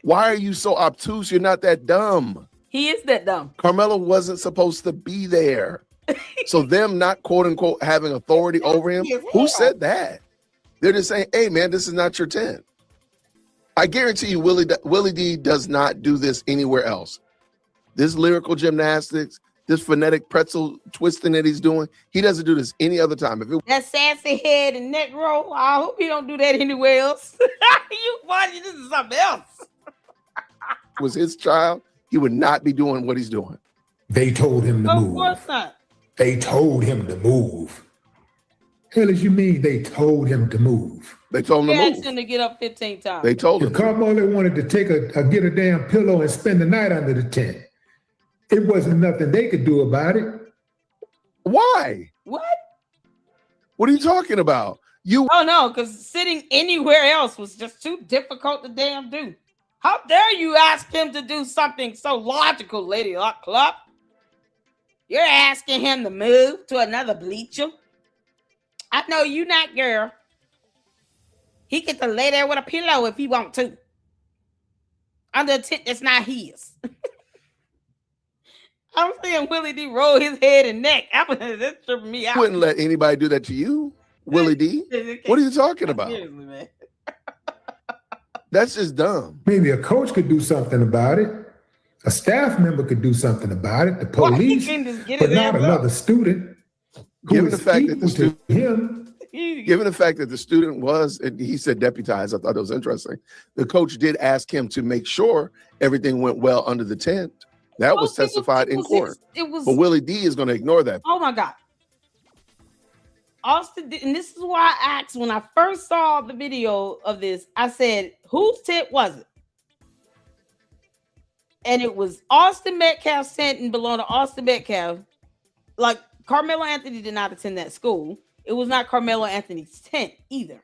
Why are you so obtuse? You're not that dumb.
He is that dumb.
Karmelo wasn't supposed to be there. So them not quote unquote having authority over him, who said that? They're just saying, hey man, this is not your tent. I guarantee you Willie D does not do this anywhere else. This lyrical gymnastics, this phonetic pretzel twisting that he's doing, he doesn't do this any other time.
That sassy head and neck roll, I hope he don't do that anywhere else. You funny, this is something else.
Was his child, he would not be doing what he's doing.
They told him to move.
Of course not.
They told him to move. Hell, as you mean they told him to move?
They told him to move.
They asked him to get up 15 times.
They told him.
If Karmelo wanted to take get a damn pillow and spend the night under the tent, it wasn't nothing they could do about it.
Why?
What?
What are you talking about?
Oh no, because sitting anywhere else was just too difficult to damn do. How dare you ask him to do something so logical, Lady Luck Club? You're asking him to move to another bleacher? I know you not, girl. He get to lay there with a pillow if he want to. Under a tent that's not his. I'm seeing Willie D roll his head and neck. That's tripping me out.
I wouldn't let anybody do that to you, Willie D. What are you talking about?
Seriously, man.
That's just dumb.
Maybe a coach could do something about it. A staff member could do something about it. The police, but not another student.
Given the fact that the student,
him.
Given the fact that the student was, and he said deputized, I thought it was interesting. The coach did ask him to make sure everything went well under the tent. That was testified in court. But Willie D is going to ignore that.
Oh my God. Austin, and this is why I asked when I first saw the video of this, I said, whose tent was it? And it was Austin Metcalf's tent and belonged to Austin Metcalf. Like, Carmelo Anthony did not attend that school. It was not Carmelo Anthony's tent either.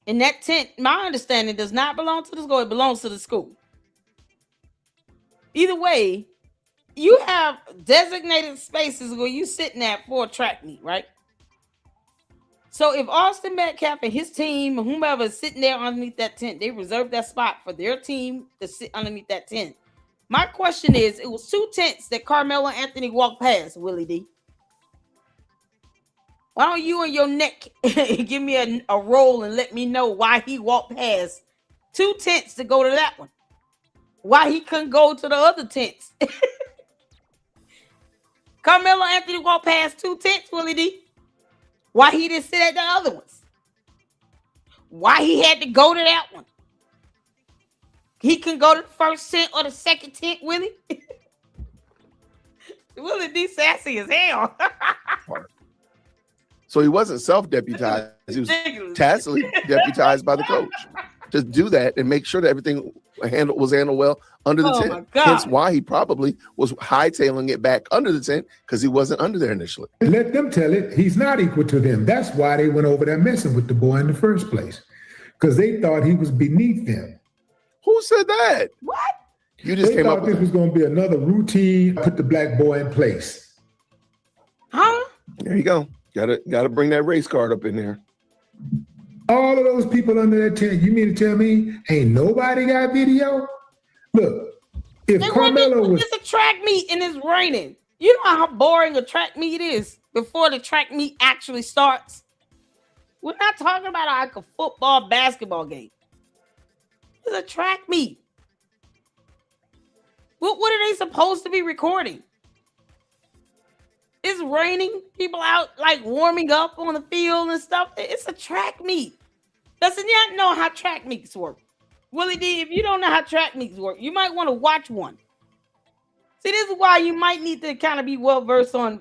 And that tent, my understanding, does not belong to the school. It belongs to the school. Either way, you have designated spaces where you sitting at for a track meet, right? So if Austin Metcalf and his team, or whomever is sitting there underneath that tent, they reserved that spot for their team to sit underneath that tent. My question is, it was 2 tents that Carmelo Anthony walked past, Willie D. Why don't you and your neck give me a roll and let me know why he walked past 2 tents to go to that one? Why he couldn't go to the other tents? Carmelo Anthony walked past 2 tents, Willie D. Why he didn't sit at the other ones? Why he had to go to that one? He couldn't go to the first tent or the second tent, Willie? Willie D sassy as hell.
So he wasn't self-deputized. He was tacitly deputized by the coach. Just do that and make sure that everything was handled well under the tent. Hence why he probably was hightailing it back under the tent, because he wasn't under there initially.
Let them tell it. He's not equal to them. That's why they went over there messing with the boy in the first place, because they thought he was beneath them.
Who said that?
What?
You just came up with
this was going to be another routine, put the black boy in place.
Huh?
There you go. Gotta bring that race card up in there.
All of those people under that tent, you mean to tell me ain't nobody got video? Look, if Karmelo was...
It's a track meet and it's raining. You know how boring a track meet is before the track meet actually starts? We're not talking about like a football, basketball game. It's a track meet. What are they supposed to be recording? It's raining. People out like warming up on the field and stuff. It's a track meet. Doesn't yet know how track meets work. Willie D, if you don't know how track meets work, you might want to watch one. See, this is why you might need to kind of be well versed on,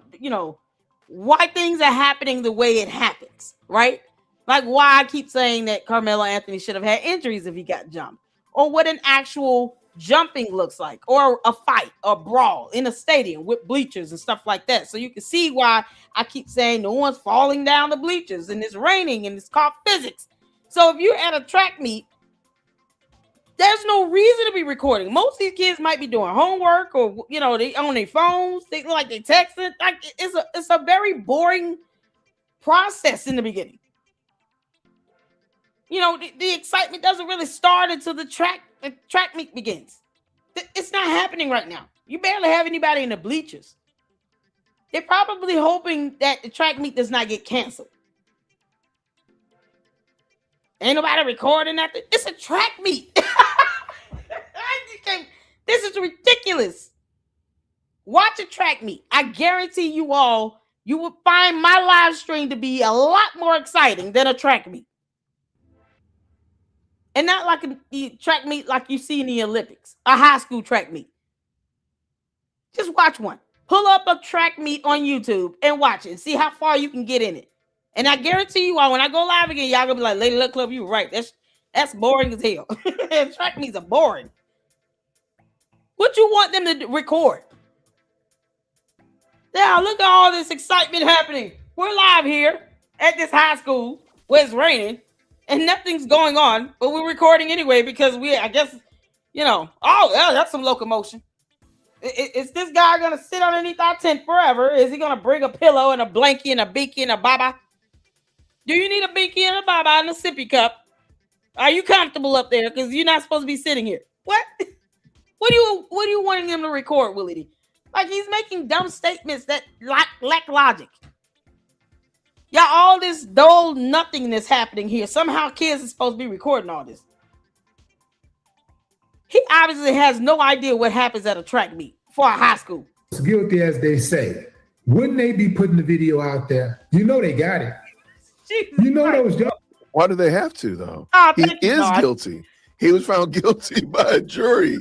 why things are happening the way it happens, right? Like why I keep saying that Carmelo Anthony should have had injuries if he got jumped, or what an actual jumping looks like, or a fight or brawl in a stadium with bleachers and stuff like that. So you can see why I keep saying no one's falling down the bleachers and it's raining and it's called physics. So if you're at a track meet, there's no reason to be recording. Most of these kids might be doing homework, or they on their phones. They look like they texting. Like it's a very boring process in the beginning. The excitement doesn't really start until the track meet begins. It's not happening right now. You barely have anybody in the bleachers. They're probably hoping that the track meet does not get canceled. Ain't nobody recording nothing. It's a track meet. This is ridiculous. Watch a track meet. I guarantee you all, you will find my live stream to be a lot more exciting than a track meet. And not like a track meet like you see in the Olympics, a high school track meet. Just watch one. Pull up a track meet on YouTube and watch it and see how far you can get in it. And I guarantee you all, when I go live again, y'all gonna be like, Lady Luck Club, you were right. That's boring as hell. Track meets are boring. What you want them to record? Yeah, look at all this excitement happening. We're live here at this high school where it's raining and nothing's going on, but we're recording anyway because I guess, oh, yeah, that's some locomotion. Is this guy going to sit underneath our tent forever? Is he going to bring a pillow and a blankie and a beaky and a baba? Do you need a beaky and a baba and a sippy cup? Are you comfortable up there? Because you're not supposed to be sitting here. What? What are you wanting him to record, Willie D? Like, he's making dumb statements that lack logic. Yeah, all this dull nothingness happening here. Somehow kids are supposed to be recording all this. He obviously has no idea what happens at a track meet for a high school.
As guilty as they say, Wouldn't they be putting the video out there? You know they got it.
Jesus
You know
Christ.
those young
Why do they have to though?
Oh,
He
thank you,
is
God.
guilty. He was found guilty by a jury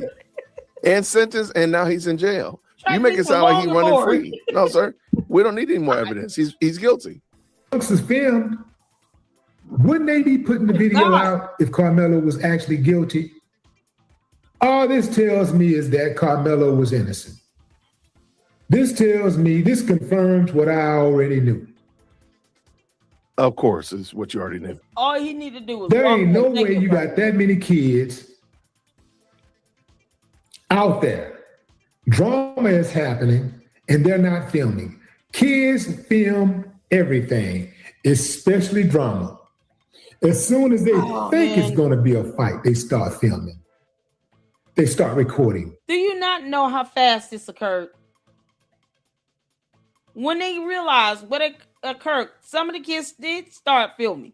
and sentenced, and now he's in jail. You make it sound like he's running free. No, sir. We don't need any more evidence. He's guilty.
youngsters filmed. Wouldn't they be putting the video out if Karmelo was actually guilty? All this tells me is that Karmelo was innocent. This confirms what I already knew.
Of course, is what you already knew.
All he needed to do was
There
walk
ain't no
and think
way you
about
got
it.
that many kids out there. Drama is happening and they're not filming. Kids film everything, especially drama. As soon as they think it's going to be a fight, they start filming. They start recording.
Do you not know how fast this occurred? When they realized what occurred, some of the kids did start filming.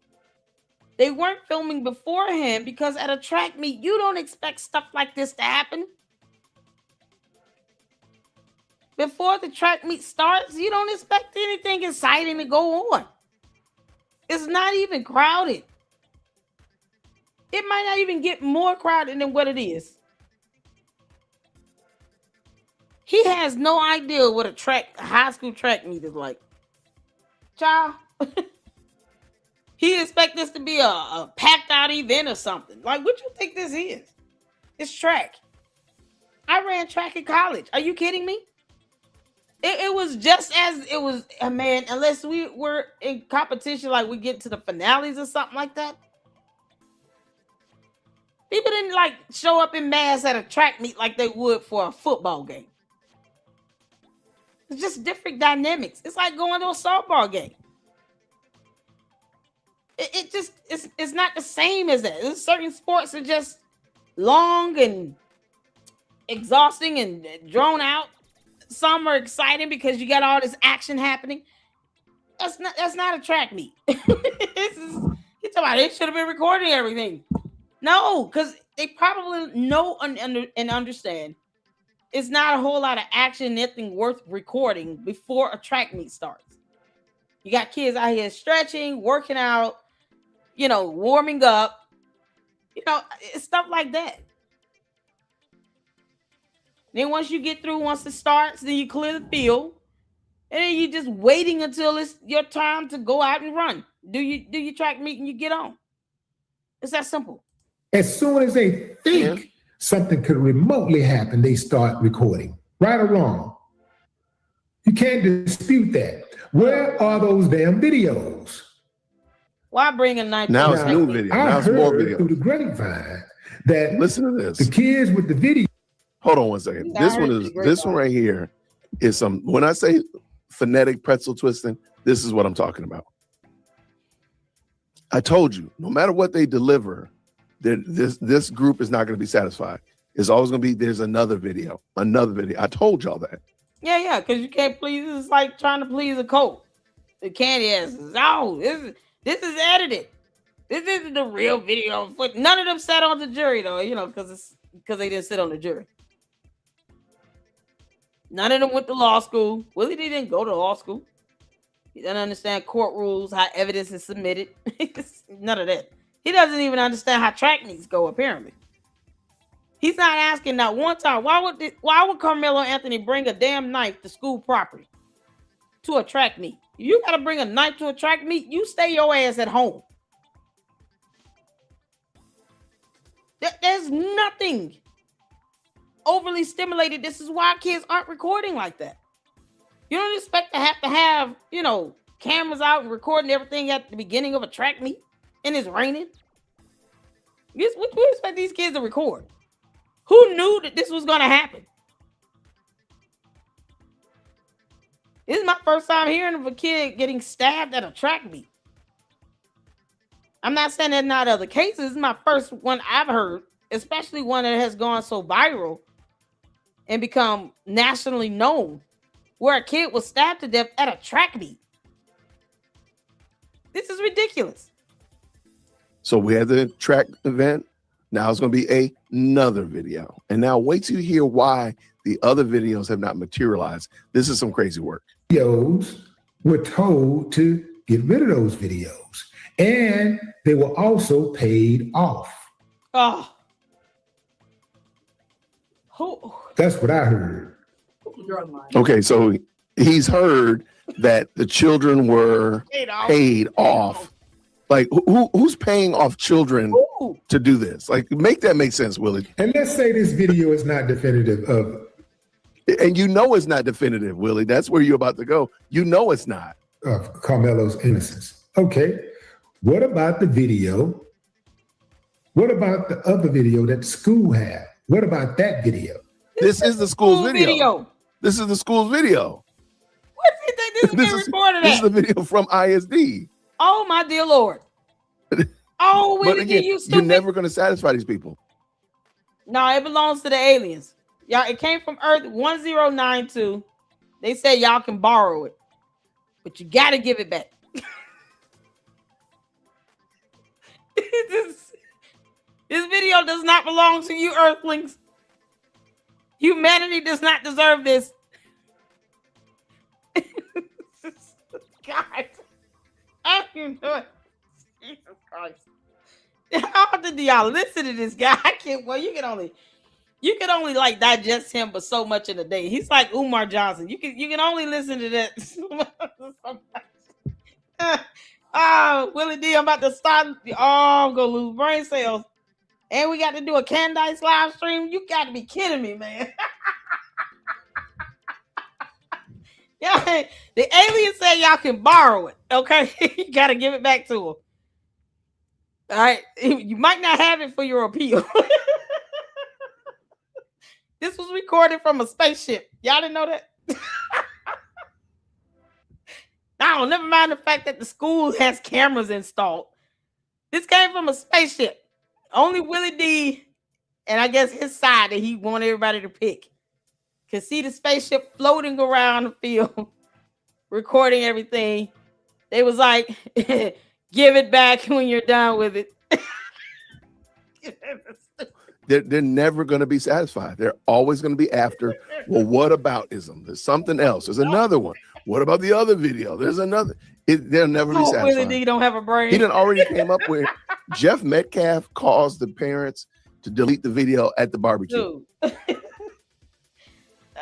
They weren't filming beforehand because at a track meet, you don't expect stuff like this to happen. Before the track meet starts, you don't expect anything exciting to go on. It's not even crowded. It might not even get more crowded than what it is. He has no idea what a high school track meet is like. Child. He expect this to be a packed out event or something. Like, what you think this is? It's track. I ran track in college. Are you kidding me? It was just as it was, man, unless we were in competition, like we get to the finales or something like that. People didn't like show up in mass at a track meet like they would for a football game. It's just different dynamics. It's like going to a softball game. It's not the same as that. There's certain sports are just long and exhausting and drawn out. Some are exciting because you got all this action happening. That's not a track meet. You're talking about they should have been recording everything. No, because they probably know and understand it's not a whole lot of action, nothing worth recording before a track meet starts. You got kids out here stretching, working out, warming up, it's stuff like that. Then once you get through, once it starts, then you clear the field, and then you're just waiting until it's your time to go out and run. Do your track meet and you get on. It's that simple.
As soon as they think something could remotely happen, they start recording. Right or wrong? You can't dispute that. Where are those damn videos?
Why bring a knife?
Now it's new video. Now it's more video.
Through the grapevine that
listen to this.
The kids with the video.
Hold on one second. This one right here is some. When I say phonetic pretzel twisting, this is what I'm talking about. I told you, no matter what they deliver, this group is not going to be satisfied. It's always going to be there's another video. I told y'all that.
Yeah, because you can't please. It's like trying to please a coat. The candy asses. Oh, this is edited. This isn't the real video. But none of them sat on the jury though, because they didn't sit on the jury. None of them went to law school. Willie didn't go to law school. He doesn't understand court rules, how evidence is submitted. None of that. He doesn't even understand how track meets go, apparently. He's not asking not one time, why would Karmelo Anthony bring a damn knife to school property to a track meet? You got to bring a knife to a track meet, you stay your ass at home. There's nothing overly stimulated. This is why kids aren't recording like that. You don't expect to have, cameras out and recording everything at the beginning of a track meet and it's raining. What do you expect these kids to record? Who knew that this was going to happen? This is my first time hearing of a kid getting stabbed at a track meet. I'm not saying there's not other cases. This is my first one I've heard, especially one that has gone so viral and become nationally known, where a kid was stabbed to death at a track meet. This is ridiculous.
So we had the track event. Now it's going to be another video. And now wait till you hear why the other videos have not materialized. This is some crazy work.
videos were told to get rid of those videos. And they were also paid off.
Oh. Who?
That's what I heard.
Okay, so he's heard that the children were paid off. Like, who's paying off children to do this? Like, make that make sense, Willie.
And let's say this video is not definitive of.
And you know it's not definitive, Willie. That's where you're about to go. You know it's not.
Of Karmelo's innocence. Okay. What about the video? What about the other video that the school had? What about that video?
This is the school's video. This is the school's video.
What do you think this is being recorded
This
at?
is the video from ISD.
Oh my dear Lord. Oh,
But
Willie D,
again,
you
you're
stupid.
never going to satisfy these people.
No, it belongs to the aliens. Y'all, it came from Earth 1092. They said y'all can borrow it, but you got to give it back. This video does not belong to you, Earthlings. Humanity does not deserve this. God. I don't know it. Jesus Christ. How did y'all listen to this guy? I can't. Well, you can only like digest him, but so much in a day. He's like Umar Johnson. You can only listen to that. Willie D, I'm about to start. Oh, I'm gonna lose brain cells, and we got to do a Candice live stream. You got to be kidding me, man. Yeah, the alien said y'all can borrow it. Okay, you got to give it back to him. All right, you might not have it for your appeal. This was recorded from a spaceship. Y'all didn't know that? No, never mind the fact that the school has cameras installed. This came from a spaceship. Only Willie D and I guess his side that he wanted everybody to pick could see the spaceship floating around the field, recording everything. They was like, give it back when you're done with it.
They're never going to be satisfied. They're always going to be after, well, what aboutism? There's something else. There's another one. What about the other video? There's another. They'll never be satisfied.
Willie D don't have a brain.
He done already came up with Jeff Metcalf caused the parents to delete the video at the barbecue.
Dude.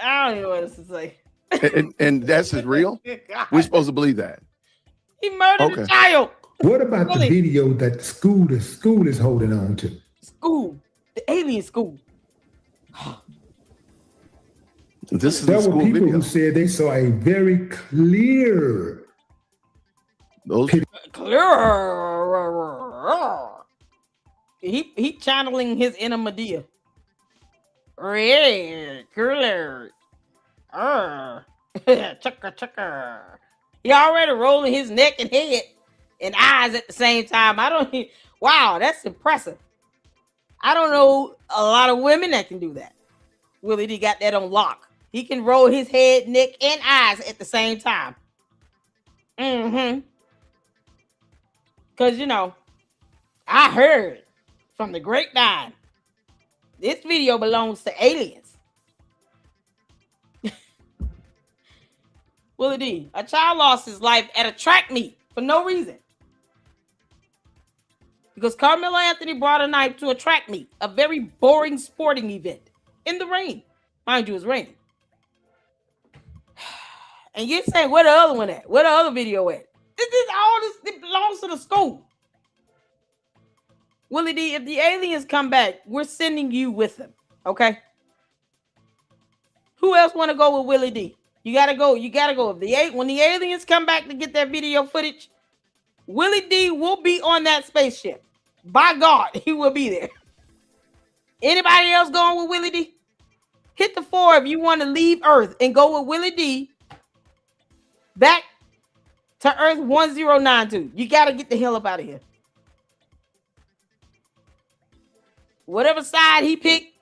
I don't even know what else to say.
And that's his real? We're supposed to believe that.
He murdered a child.
What about the video that the school is holding on to?
School. The alien school.
This is
there
the
were
school
people
video.
who said they saw a very clear.
He channeling his inner Medea. Red, cooler. Chucker, chucker. He already rolling his neck and head and eyes at the same time. Wow, that's impressive. I don't know a lot of women that can do that. Willie D got that on lock. He can roll his head, neck, and eyes at the same time. Because, I heard from the grapevine, this video belongs to aliens. Willie D, a child lost his life at a track meet for no reason. Because Karmelo Anthony brought a knife to a track meet, a very boring sporting event in the rain. Mind you, it's raining. And you're saying, where the other one at? Where the other video at? It belongs to the school. Willie D, if the aliens come back, we're sending you with them. Okay? Who else want to go with Willie D? You gotta go. When the aliens come back to get that video footage, Willie D will be on that spaceship. By God, he will be there. Anybody else going with Willie D? Hit the 4 if you want to leave Earth and go with Willie D back to Earth 1092. You got to get the hell up out of here. Whatever side he picked,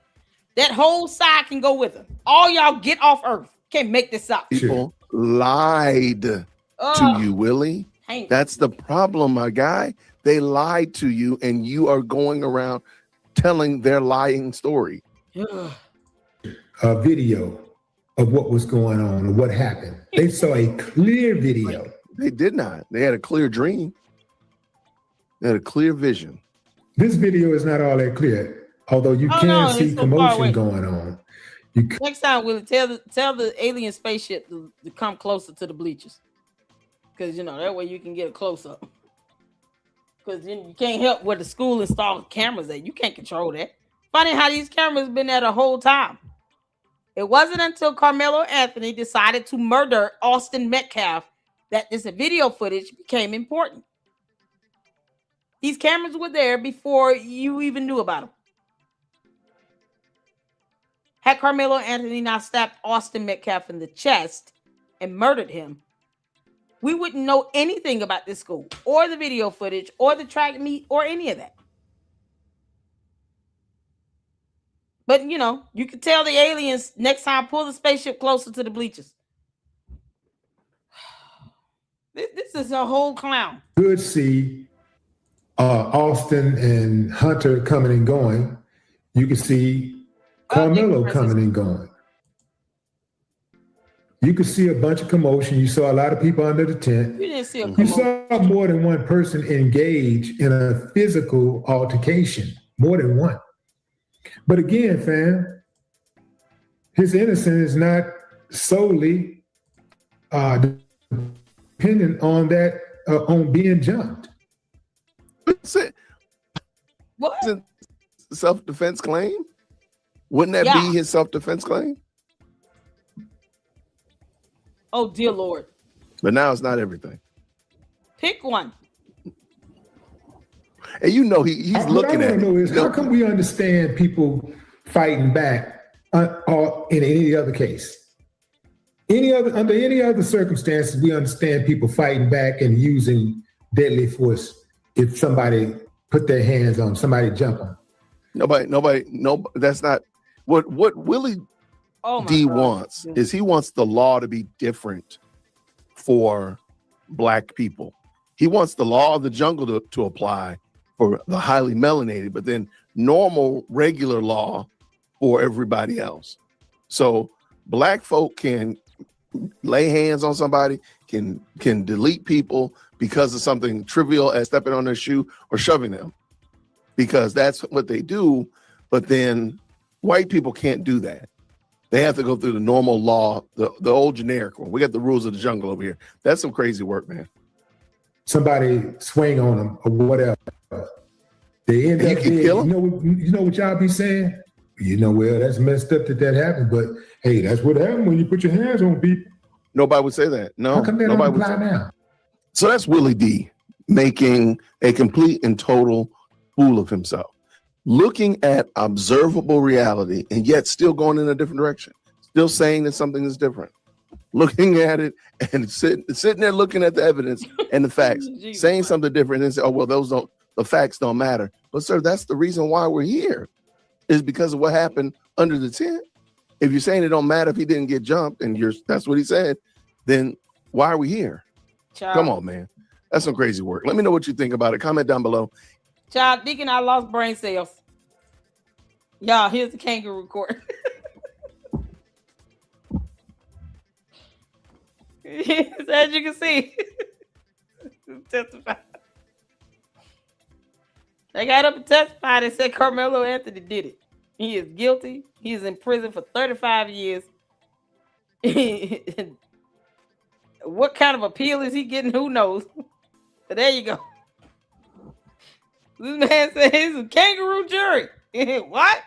that whole side can go with him. All y'all get off Earth. Can't make this up.
People lied to you, Willie. That's the problem, my guy. They lied to you, and you are going around telling their lying story.
A video of what was going on or what happened. They saw a clear video.
They did not. They had a clear dream. They had a clear vision.
This video is not all that clear, although you can see commotion going on.
Next time, Willie, tell the alien spaceship to come closer to the bleachers, because that way you can get a close up. Because you can't help where the school installed cameras at. You can't control that. Funny how these cameras been there the whole time. It wasn't until Karmelo Anthony decided to murder Austin Metcalf that this video footage became important. These cameras were there before you even knew about them. Had Karmelo Anthony not stabbed Austin Metcalf in the chest and murdered him, we wouldn't know anything about this school or the video footage or the track meet or any of that. But, you could tell the aliens next time, pull the spaceship closer to the bleachers. This is a whole clown.
Could see Austin and Hunter coming and going. You could see Karmelo coming and going. You could see a bunch of commotion. You saw a lot of people under the tent.
You didn't see a commotion.
You saw more than one person engage in a physical altercation. More than one. But again, fam, his innocence is not solely dependent on that, on being jumped.
What? Self-defense claim? Wouldn't that be his self-defense claim?
Oh, dear Lord.
But now it's not everything.
Pick one.
And he's looking at it.
How come we understand people fighting back or in any other case? Under any other circumstances, we understand people fighting back and using deadly force if somebody put their hands on somebody, jump on.
Nobody, that's not what Willie D wants. Is he wants the law to be different for Black people. He wants the law of the jungle to apply for the highly melanated, but then normal, regular law for everybody else. So Black folk can lay hands on somebody, can delete people because of something trivial as stepping on their shoe or shoving them, because that's what they do. But then white people can't do that. They have to go through the normal law, the old generic one. We got the rules of the jungle over here. That's some crazy work, man.
Somebody swing on them or whatever. They end up dead.
Kill them?
You know what y'all be saying? Well, that's messed up that happened, but hey, that's what happened when you put your hands on people.
Nobody would say that. No,
how come they don't apply now?
So that's Willie D making a complete and total fool of himself, looking at observable reality and yet still going in a different direction, still saying that something is different, looking at it and sitting there looking at the evidence and the facts, saying something different and say, oh, well, the facts don't matter. But sir, that's the reason why we're here, is because of what happened under the tent. If you're saying it don't matter if he didn't get jumped and that's what he said, then why are we here?
Child.
Come on, man. That's some crazy work. Let me know what you think about it. Comment down below.
Child, Deacon, I lost brain cells. Y'all, here's the kangaroo court. As you can see, testify. They got up and testified and said Karmelo Anthony did it. He is guilty. He is in prison for 35 years. What kind of appeal is he getting? Who knows? But there you go. This man said he's a kangaroo jury. What?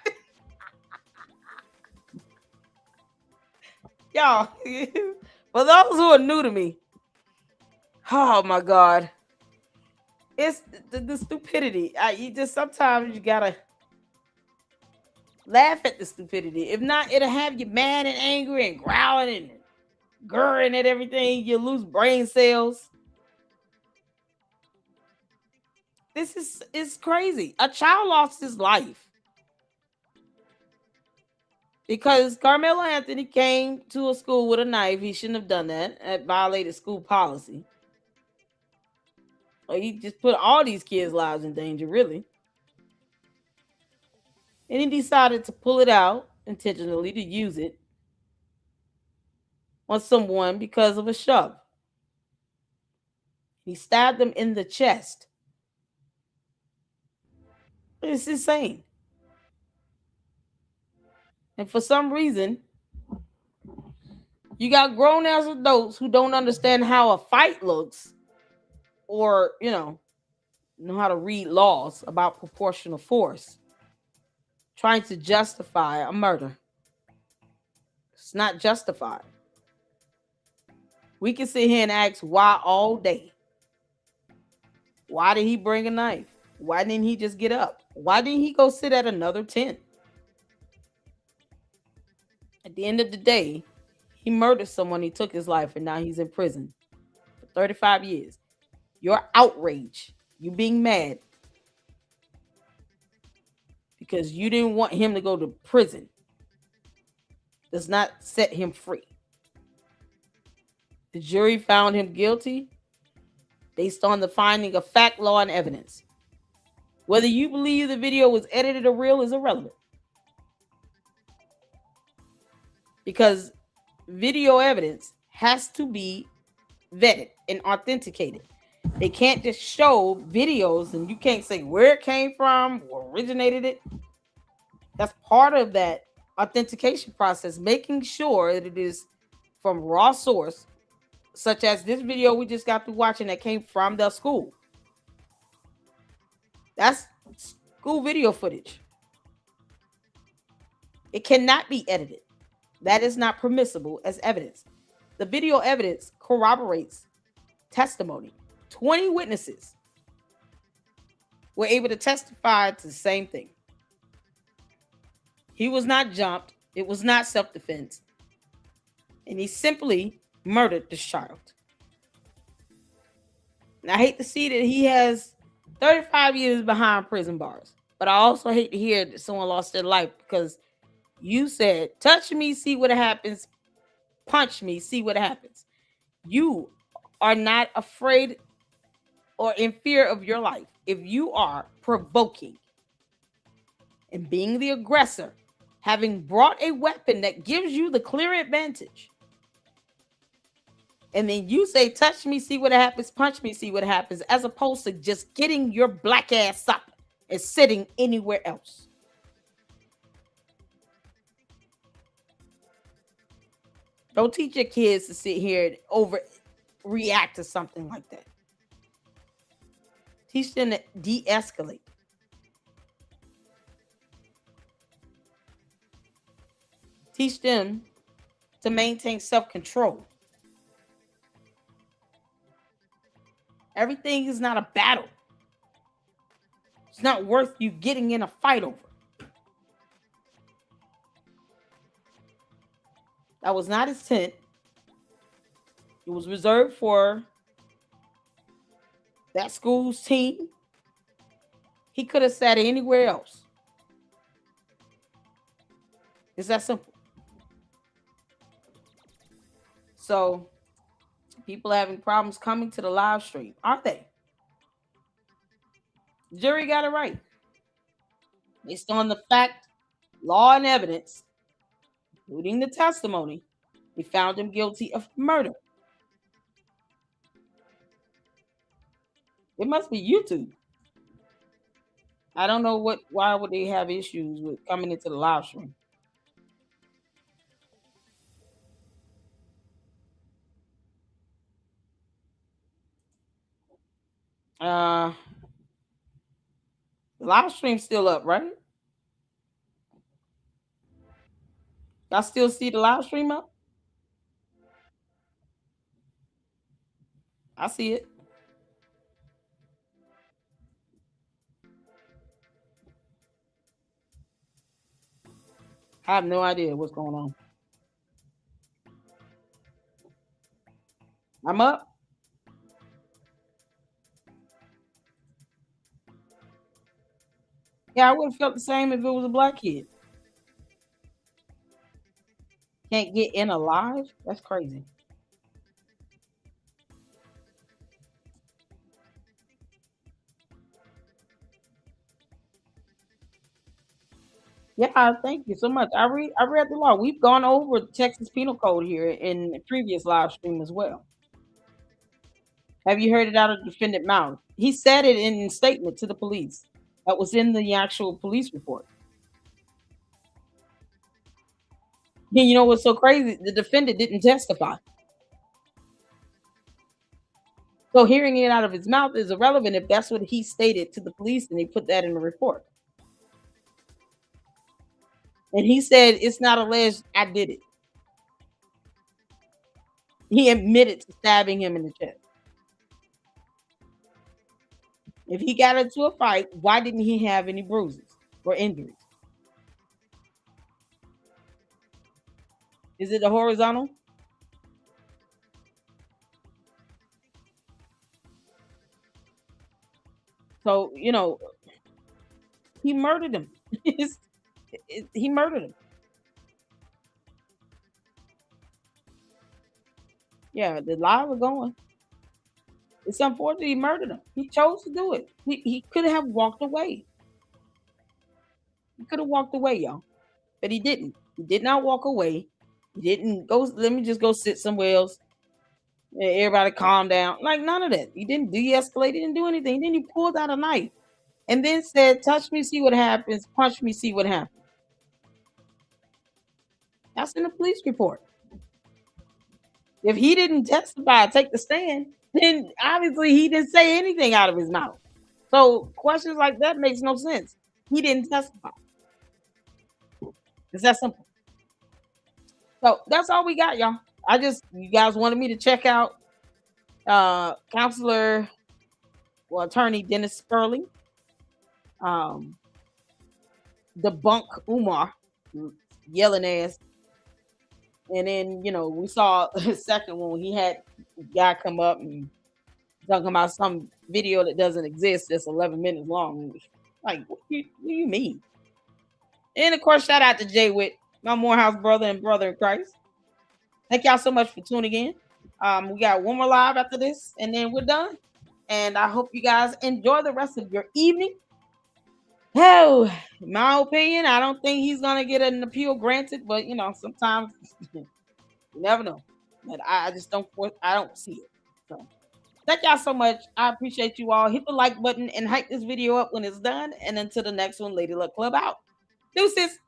Y'all, for those who are new to me, oh my God. It's the stupidity. Sometimes you gotta laugh at the stupidity. If not, it'll have you mad and angry and growling and gurring at everything. You lose brain cells. This is crazy. A child lost his life because Karmelo Anthony came to a school with a knife. He shouldn't have done that. It violated school policy. Or he just put all these kids' lives in danger, really. And he decided to pull it out intentionally, to use it. on someone because of a shove. He stabbed him in the chest. It's insane. And for some reason, you got grown ass adults who don't understand how a fight looks, or, know how to read laws about proportional force, trying to justify a murder. It's not justified. We can sit here and ask why all day. Why did he bring a knife? Why didn't he just get up? Why didn't he go sit at another tent? At the end of the day, he murdered someone, he took his life, and now he's in prison for 35 years. Your outrage, you being mad because you didn't want him to go to prison, does not set him free. The jury found him guilty based on the finding of fact, law, and evidence. Whether you believe the video was edited or real is irrelevant, because video evidence has to be vetted and authenticated. They can't just show videos and you can't say where it came from or originated it. That's part of that authentication process, making sure that it is from raw source, such as this video we just got through watching that came from the school. That's school video footage. It cannot be edited. That is not permissible as evidence. The video evidence corroborates testimony. 20 witnesses were able to testify to the same thing. He was not jumped. It was not self-defense. And he simply murdered this child. And I hate to see that he has 35 years behind prison bars. But I also hate to hear that someone lost their life because you said, touch me, see what happens. Punch me, see what happens. You are not afraid or in fear of your life. If you are provoking and being the aggressor, having brought a weapon that gives you the clear advantage, and then you say, touch me, see what happens, punch me, see what happens, as opposed to just getting your black ass up and sitting anywhere else. Don't teach your kids to sit here and overreact to something like that. Teach them to de-escalate. Teach them to maintain self-control. Everything is not a battle. It's not worth you getting in a fight over. That was not his tent. It was reserved for that school's team. He could have sat anywhere else. It's that simple. So, people having problems coming to the live stream, aren't they? The jury got it right. Based on the fact, law, and evidence, including the testimony, they found him guilty of murder. It must be YouTube. I don't know why would they have issues with coming into the live stream. The live stream's still up, right? Y'all still see the live stream up? I see it. I have no idea what's going on. I'm up. Yeah, I would have felt the same if it was a black kid. Can't get in alive? That's crazy. Yeah, thank you so much. I read the law. We've gone over the Texas Penal Code here in the previous live stream as well. Have you heard it out of the defendant's mouth? He said it in a statement to the police that was in the actual police report. And you know what's so crazy? The defendant didn't testify. So hearing it out of his mouth is irrelevant if that's what he stated to the police and they put that in the report. And he said it's not alleged I did it. He admitted to stabbing him in the chest. If he got into a fight, why didn't he have any bruises or injuries? Is it the horizontal? So, you know, he murdered him. He murdered him. Yeah, the lie was going. It's unfortunate he murdered him. He chose to do it. He could have walked away. He could have walked away, y'all. But he didn't. He did not walk away. He didn't go, let me just go sit somewhere else. Everybody calm down. Like none of that. He didn't de-escalate. He didn't do anything. Then he pulled out a knife and then said, touch me, see what happens. Punch me, see what happens. That's in the police report. If he didn't testify, take the stand, then obviously he didn't say anything out of his mouth. So questions like that makes no sense. He didn't testify. It's that simple. So that's all we got, y'all. You guys wanted me to check out attorney Dennis Spurling, debunk Umar, yelling ass. And then, you know, we saw the second one when he had a guy come up and talking about some video that doesn't exist that's 11 minutes long. Like, what do you mean? And of course, shout out to Jay Witt, my Morehouse brother and brother in Christ. Thank y'all so much for tuning in. We got one more live after this, and then we're done. And I hope you guys enjoy the rest of your evening. Oh, in my opinion, I don't think he's gonna get an appeal granted, but you know, sometimes you never know. But I just don't see it. So thank y'all so much. I appreciate you all. Hit the like button and hype this video up when it's done. And until the next one, Lady Luck Club out. Deuces.